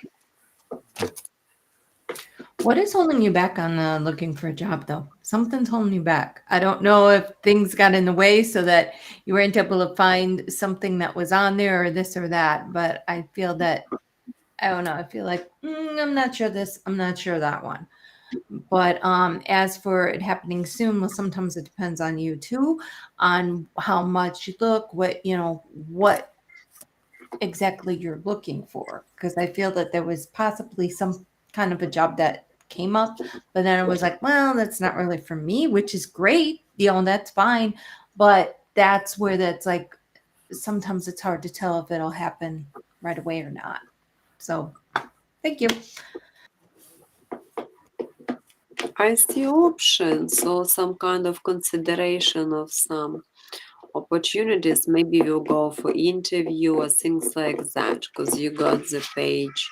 What is holding you back on looking for a job, though? Something's holding you back. I don't know if things got in the way so that you weren't able to find something that was on there or this or that. But I feel that, I don't know. I feel like I'm not sure this. I'm not sure that one. But as for it happening soon, well, sometimes it depends on you too, on how much you look, what exactly you're looking for. Because I feel that there was possibly some kind of a job that came up, but then it was like, well, that's not really for me, which is great. That's fine. But that's where that's like, sometimes it's hard to tell if it'll happen right away or not. So thank you. I see options or some kind of consideration of some opportunities. Maybe you'll go for interview or things like that because you got the page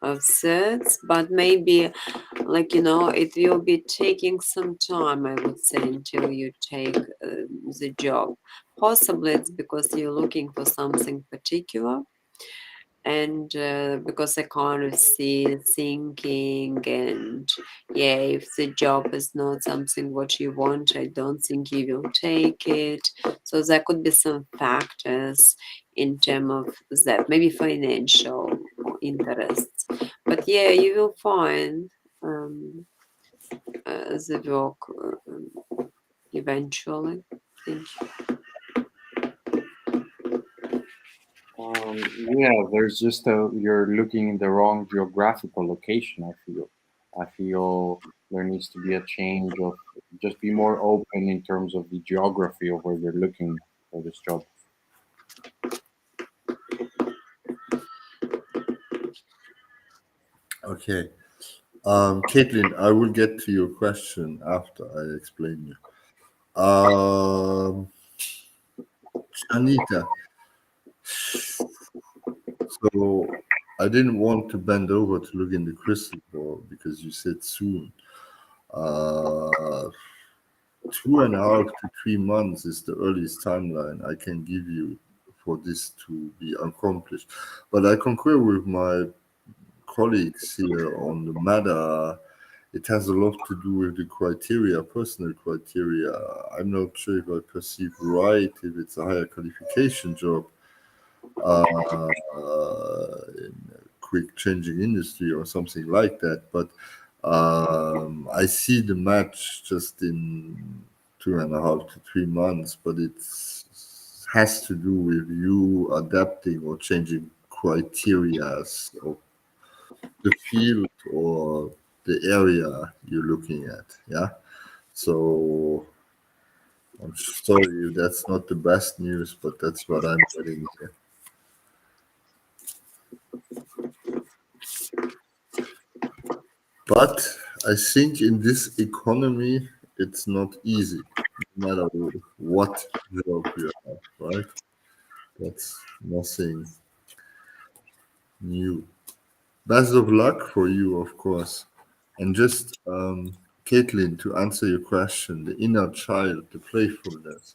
of sets, but maybe it will be taking some time, I would say, until you take the job. Possibly it's because you're looking for something particular and because I kind of see thinking, and yeah, if the job is not something what you want, I don't think you will take it. So there could be some factors in terms of that, maybe financial interests. But yeah, you will find the work eventually. Thank you. Yeah, there's just you're looking in the wrong geographical location. I feel there needs to be a change of just be more open in terms of the geography of where you're looking for this job. Okay. Caitlin, I will get to your question after I explain you. Anita, so I didn't want to bend over to look in the crystal ball because you said soon. Uh, 2.5 to 3 months is the earliest timeline I can give you for this to be accomplished. But I concur with my colleagues here on the matter. It has a lot to do with the criteria, personal criteria. I'm not sure if I perceive right if it's a higher qualification job in a quick changing industry or something like that. But I see the match just in 2.5 to 3 months, but it has to do with you adapting or changing criteria of the field or the area you're looking at. Yeah. So I'm sorry if that's not the best news, but that's what I'm getting here. But I think in this economy, it's not easy, no matter what job you have, right? That's nothing new. Best of luck for you, of course. And just, Caitlin, to answer your question, the inner child, the playfulness.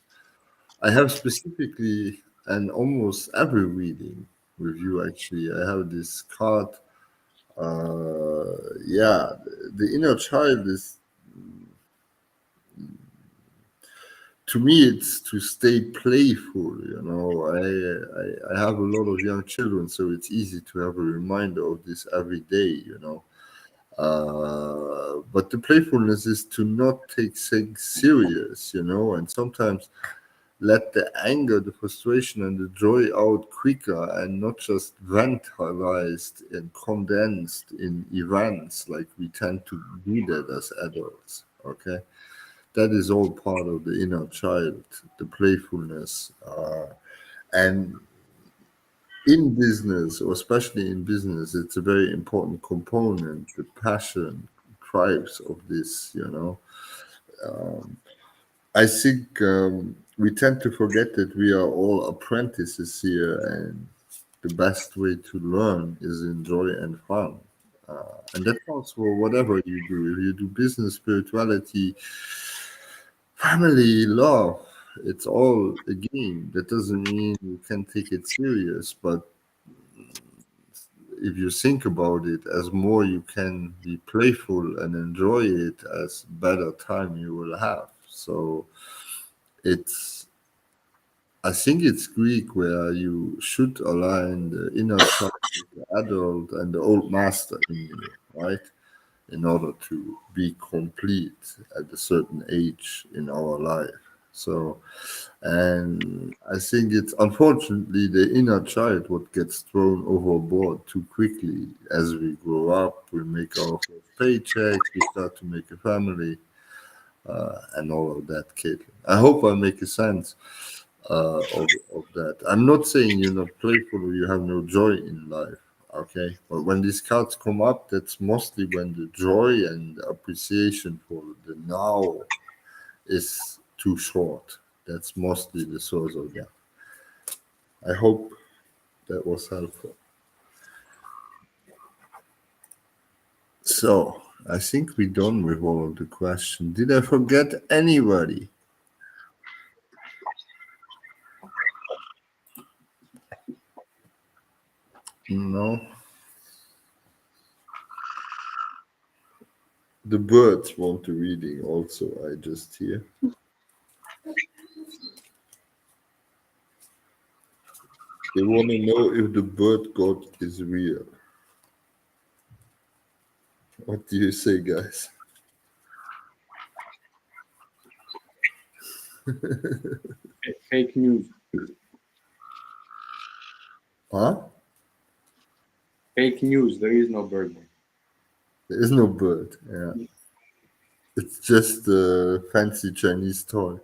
I have specifically, and almost every reading with you, actually, I have this card. Yeah, the inner child is, to me, it's to stay playful. I have a lot of young children, so it's easy to have a reminder of this every day. But the playfulness is to not take things serious, and sometimes let the anger, the frustration, and the joy out quicker and not just ventilized and condensed in events like we tend to do that as adults. Okay, that is all part of the inner child, the playfulness, and in business, or especially in business, it's a very important component. The passion drives of this. Um, I think we tend to forget that we are all apprentices here, and the best way to learn is in joy and fun. And that counts for whatever you do. If you do business, spirituality, family, love, it's all a game. That doesn't mean you can take it serious, but if you think about it, as more you can be playful and enjoy it, as better time you will have. So it's I think it's Greek where you should align the inner child with the adult and the old master in you, right? In order to be complete at a certain age in our life. So, and I think it's unfortunately the inner child what gets thrown overboard too quickly as we grow up. We make our first paycheck, we start to make a family, and all of that, Caitlin. I hope I make a sense of that. I'm not saying you're not playful or you have no joy in life, okay? But when these cards come up, that's mostly when the joy and appreciation for the now is too short. That's mostly the source of that. I hope that was helpful. So I think we're done with all of the questions. Did I forget anybody? No, the birds want the reading. Also, I just hear. They want to know if the bird god is real. What do you say, guys? Fake news. Huh? Fake news. There is no bird. There is no bird. Yeah, it's just a fancy Chinese toy.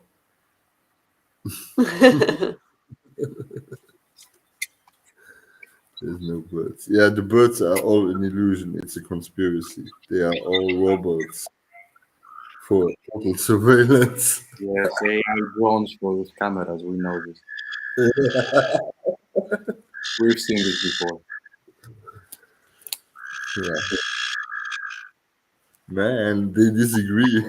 There's no birds. Yeah, the birds are all an illusion. It's a conspiracy. They are all robots for total surveillance. Yes, AI drones for with cameras. We know this. We've seen this before. Yeah. Man, they disagree.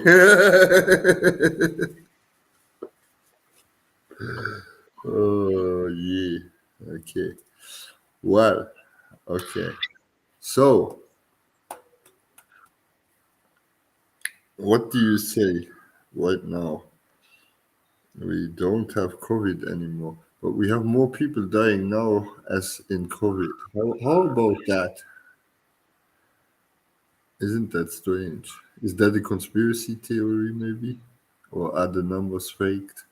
Oh, yeah. Okay. Well, okay. So, what do you say right now? We don't have COVID anymore, but we have more people dying now as in COVID. How about that? Isn't that strange? Is that a conspiracy theory, maybe? Or are the numbers faked?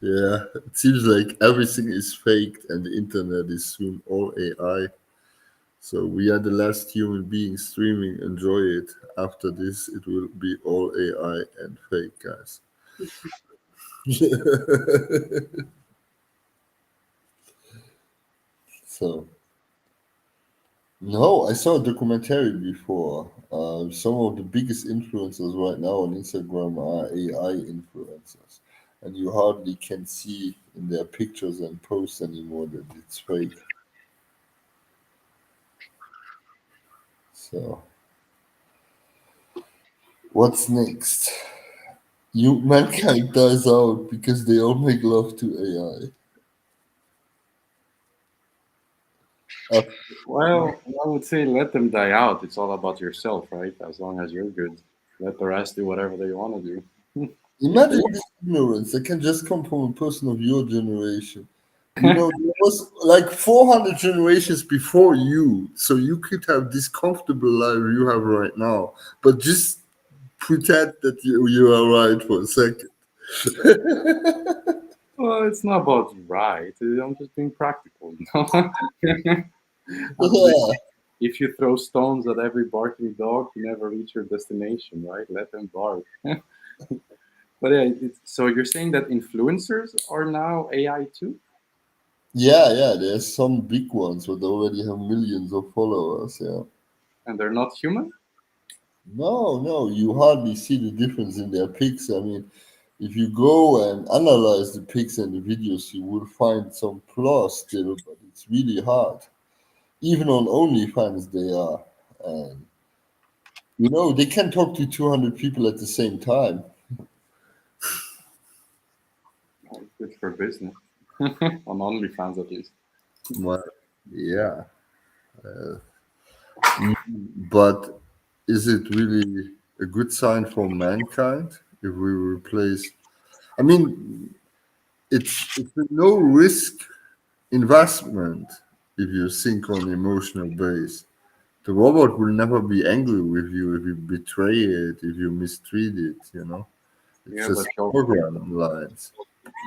Yeah, it seems like everything is faked and the internet is soon all AI. So we are the last human beings streaming. Enjoy it. After this, it will be all AI and fake, guys. So, no, I saw a documentary before. Some of the biggest influencers right now on Instagram are AI influencers. And you hardly can see in their pictures and posts anymore that it's fake. So, what's next? Mankind dies out because they all make love to AI. Well, I would say let them die out. It's all about yourself, right? As long as you're good, let the rest do whatever they want to do. Imagine the ignorance that can just come from a person of your generation. There was like 400 generations before you, so you could have this comfortable life you have right now. But just pretend that you are right for a second. Well, it's not about right. I'm just being practical, you know. Yeah, If you throw stones at every barking dog, you never reach your destination, right? Let them bark. But yeah, so you're saying that influencers are now AI too, yeah. There's some big ones, but they already have millions of followers. Yeah. and they're not human? No, you hardly see the difference in their pics. I mean, if you go and analyze the pics and the videos, you will find some flaws still, but it's really hard. Even on OnlyFans, they are. And, they can talk to 200 people at the same time. Oh, good for business. On OnlyFans, at least. Well, yeah. But is it really a good sign for mankind if we replace? I mean, it's a low risk investment if you think on emotional base. The robot will never be angry with you if you betray it, if you mistreat it. It's Yeah, but just program lines.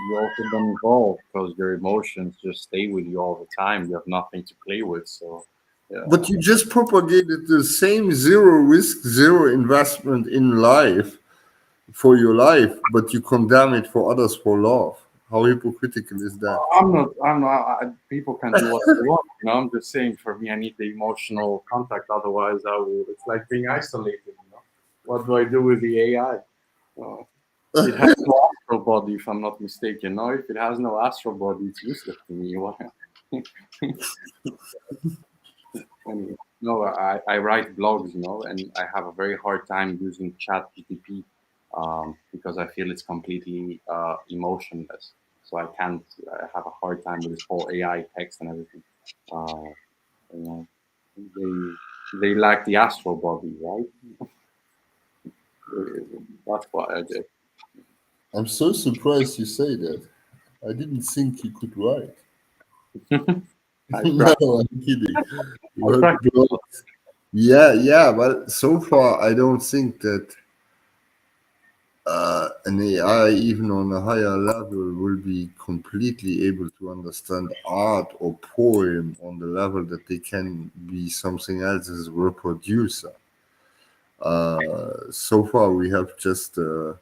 you also don't evolve because your emotions just stay with you all the time. You have nothing to play with. So, yeah. But you just propagated the same zero risk, zero investment in life for your life, but you condemn it for others for love. How hypocritical is that? People can do what they want. I'm just saying for me, I need the emotional contact. Otherwise, it's like being isolated. What do I do with the AI? Uh, it has no astral body, if I'm not mistaken. No, if it has no astral body, it's useless to me. No, I write blogs, and I have a very hard time using Chat GTP. because I feel it's completely emotionless. So I can't. I have a hard time with this whole AI text and everything. Uh, you know, they lack the astral body, right? That's what I did. I'm so surprised you say that. I didn't think you could write. I No, tried. I'm kidding. I But, practiced a lot. yeah, yeah, but so far I don't think that an AI, even on a higher level, will be completely able to understand art or poem on the level that they can be something else as a reproducer. So far, we have just a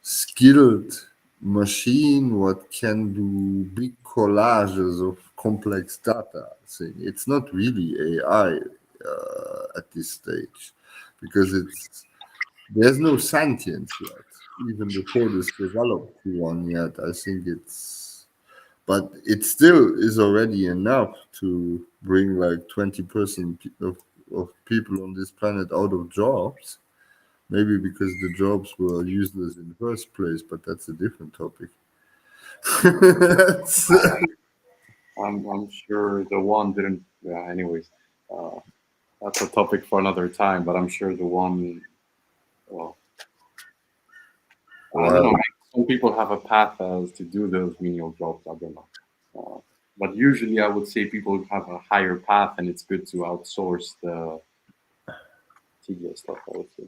skilled machine what can do big collages of complex data. Thing. It's not really AI at this stage because there's no sentience yet. Even before this developed one yet, I think but it still is already enough to bring like 20% of people on this planet out of jobs. Maybe because the jobs were useless in the first place, but that's a different topic. That's- I'm sure the one didn't. Yeah, anyways, uh, that's a topic for another time. But I'm sure the one. Well, I don't well, know. Some people have a path as to do those menial jobs. I don't know. But usually, I would say people have a higher path, and it's good to outsource the tedious stuff. I would say.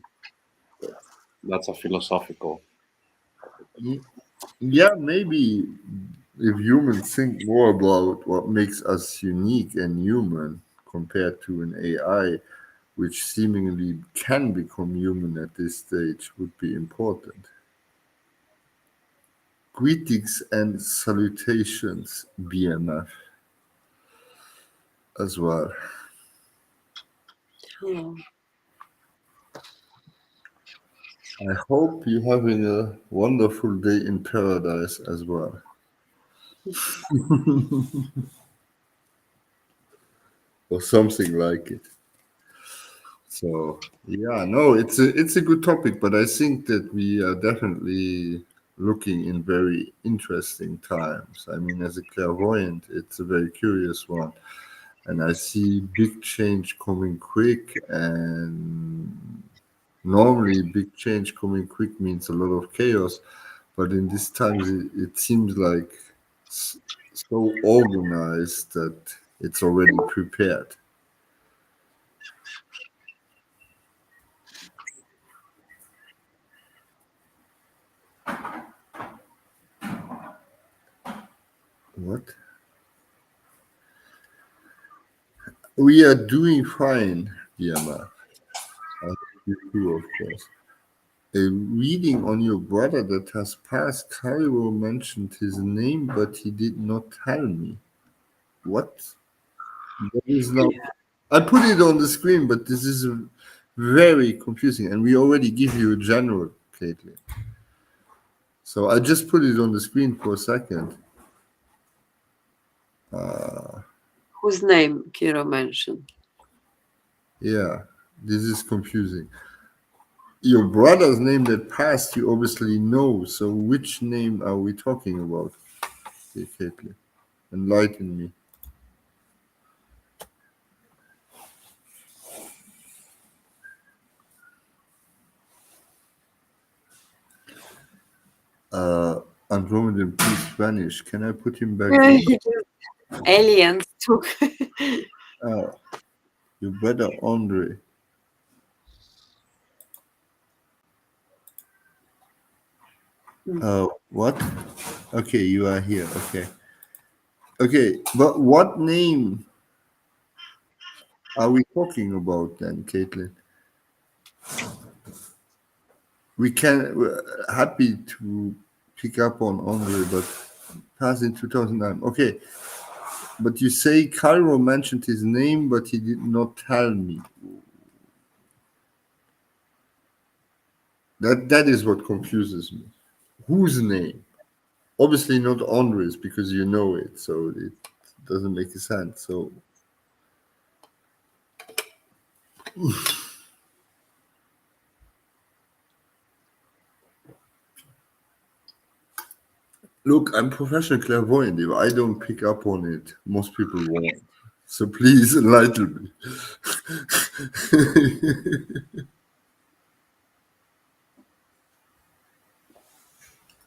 But that's a philosophical. yeah, maybe if humans think more about what makes us unique and human compared to an AI, which seemingly can become human at this stage, would be important. Greetings and salutations, BMF, as well. Hello. I hope you're having a wonderful day in paradise as well, or something like it. So yeah, no, it's a good topic, but I think that we are definitely looking in very interesting times. I mean, as a clairvoyant, it's a very curious one, and I see big change coming quick. And normally, big change coming quick means a lot of chaos, but in these times, it seems like s- so organized that it's already prepared. What? We are doing fine, Diana. I hope you too, of course. A reading on your brother that has passed, Cairo mentioned his name, but he did not tell me. What? That is not. I put it on the screen, but this is very confusing, and we already give you a general, Caitlin. So I just put it on the screen for a second. Whose name Kiro mentioned? Yeah, this is confusing. Your brother's name that passed, you obviously know. So which name are we talking about, Caitlin? Enlighten me. Andromedan, please vanish. Can I put him back in? Aliens took. Uh, you better, Andre. What? Okay, you are here. Okay. Okay, but what name are we talking about then, Caitlin? We're happy to pick up on Andre, but passed in 2009. Okay, but you say Cairo mentioned his name, but he did not tell me. That is what confuses me. Whose name? Obviously not Andres because you know it, so it doesn't make sense. So Look, I'm professional clairvoyant. If I don't pick up on it, most people won't. So please enlighten me.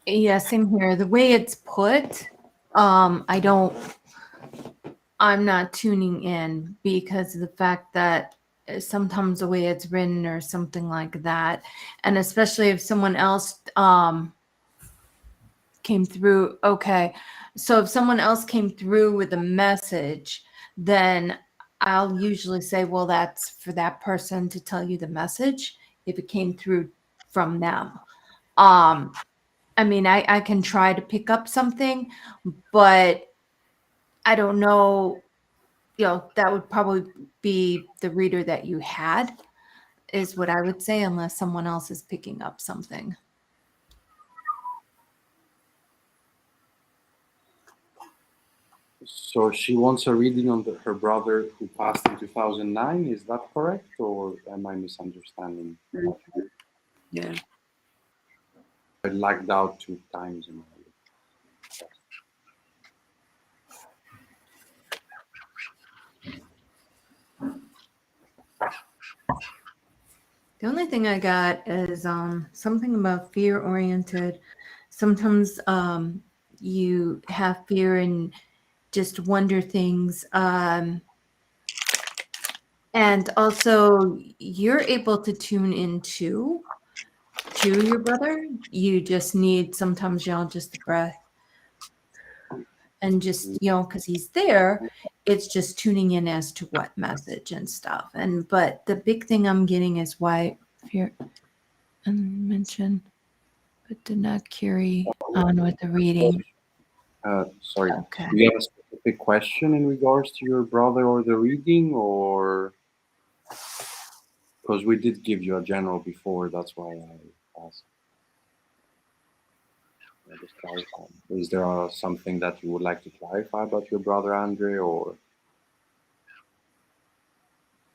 Yeah, same here. The way it's put, I'm not tuning in because of the fact that sometimes the way it's written or something like that, and especially if someone else came through. Okay, so if someone else came through with a message, then I'll usually say, well, that's for that person to tell you the message if it came through from them. I mean, I can try to pick up something, but I don't know, that would probably be the reader that you had, is what I would say, unless someone else is picking up something. So she wants a reading on her brother who passed in 2009. Is that correct, or am I misunderstanding? Yeah. I lagged out 2 times in my life. The only thing I got is something about fear oriented. Sometimes you have fear and just wonder things. And also you're able to tune into to your brother. You just need sometimes, just the breath and just, because he's there, it's just tuning in as to what message and stuff. But the big thing I'm getting is why fear mention, but did not carry on with the reading. Sorry. Okay. Do you have a specific question in regards to your brother or the reading, or because we did give you a general before, that's why I asked. Just clarify. Is there something that you would like to clarify about your brother Andre, or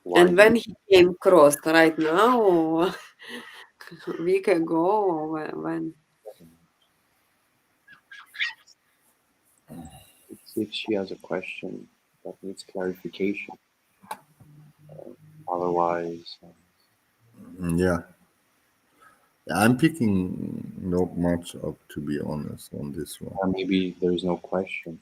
why? And when he came across, right now, or a week ago, or when? Let's see if she has a question that needs clarification. Otherwise, Yeah. I'm picking not much up, to be honest, on this one. maybe there is no question.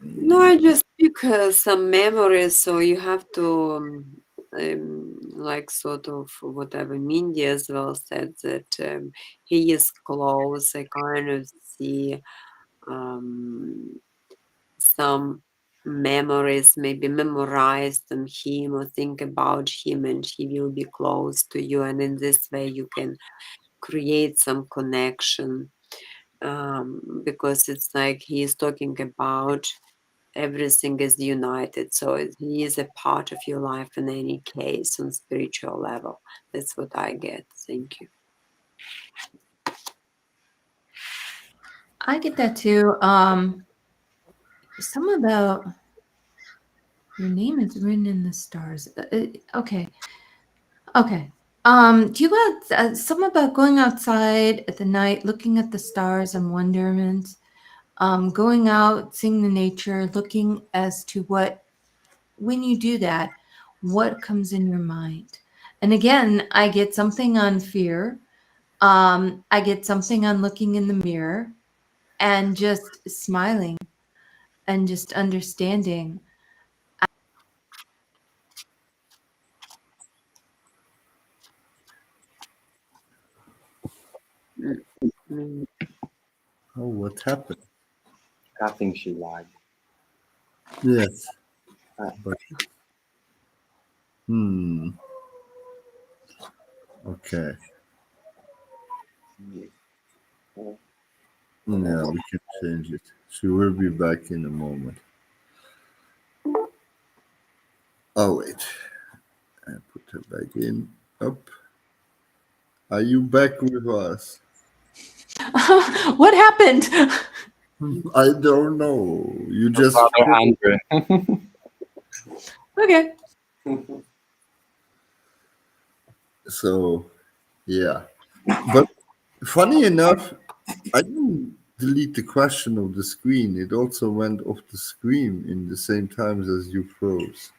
No, I just pick some memories, so you have to, like, sort of whatever Mindy as well said, that he is close. I kind of see some memories, maybe memorized on him or think about him, and he will be close to you. And in this way, you can create some connection, because it's like he is talking about everything is united. So he is a part of your life in any case on spiritual level. That's what I get. Thank you. I get that too. Some about your name is written in the stars. Okay. Okay. Do you got some about going outside at the night, looking at the stars and wonderment? Going out, seeing the nature, looking as to when you do that, what comes in your mind? And again, I get something on fear. I get something on looking in the mirror and just smiling and just understanding. Mm. Oh, what happened? I think she lied. Yes. But, okay. Yeah, we can change it. She will be back in a moment. Oh, wait. I put her back in. Up. Are you back with us? What happened? I don't know. You Your just. brother Andre. Okay. So, yeah. But Funny enough, I didn't delete the question of the screen. It also went off the screen in the same times as you froze.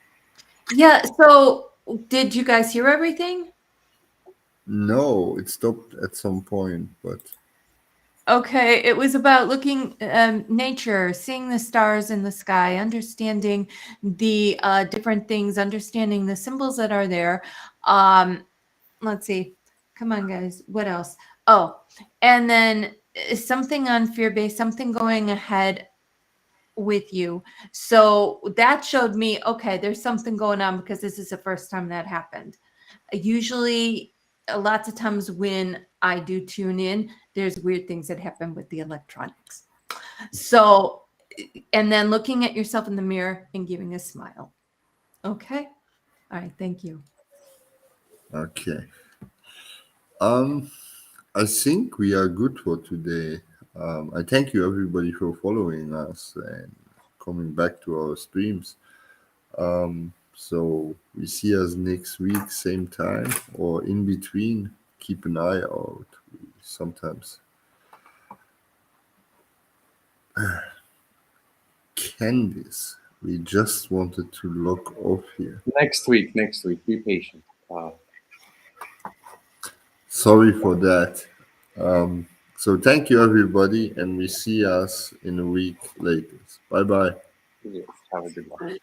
Yeah. So did you guys hear everything? No, it stopped at some point, but Okay, it was about looking nature, seeing the stars in the sky, understanding the different things, understanding the symbols that are there. Um, let's see. Come on, guys. What else? Oh, and then something on fear based, something going ahead with you. So that showed me, okay, there's something going on because this is the first time that happened. Usually, lots of times when I do tune in, there's weird things that happen with the electronics. So, and then looking at yourself in the mirror and giving a smile. Okay. All right. Thank you. okay. Um, I think we are good for today. I thank you everybody for following us and coming back to our streams. So we see us next week, same time or in between. Keep an eye out. Sometimes Candice, we just wanted to log off here. Next week. Be patient. Sorry for that. So thank you everybody, and we see us in a week later. Bye bye. Yes, have a good one.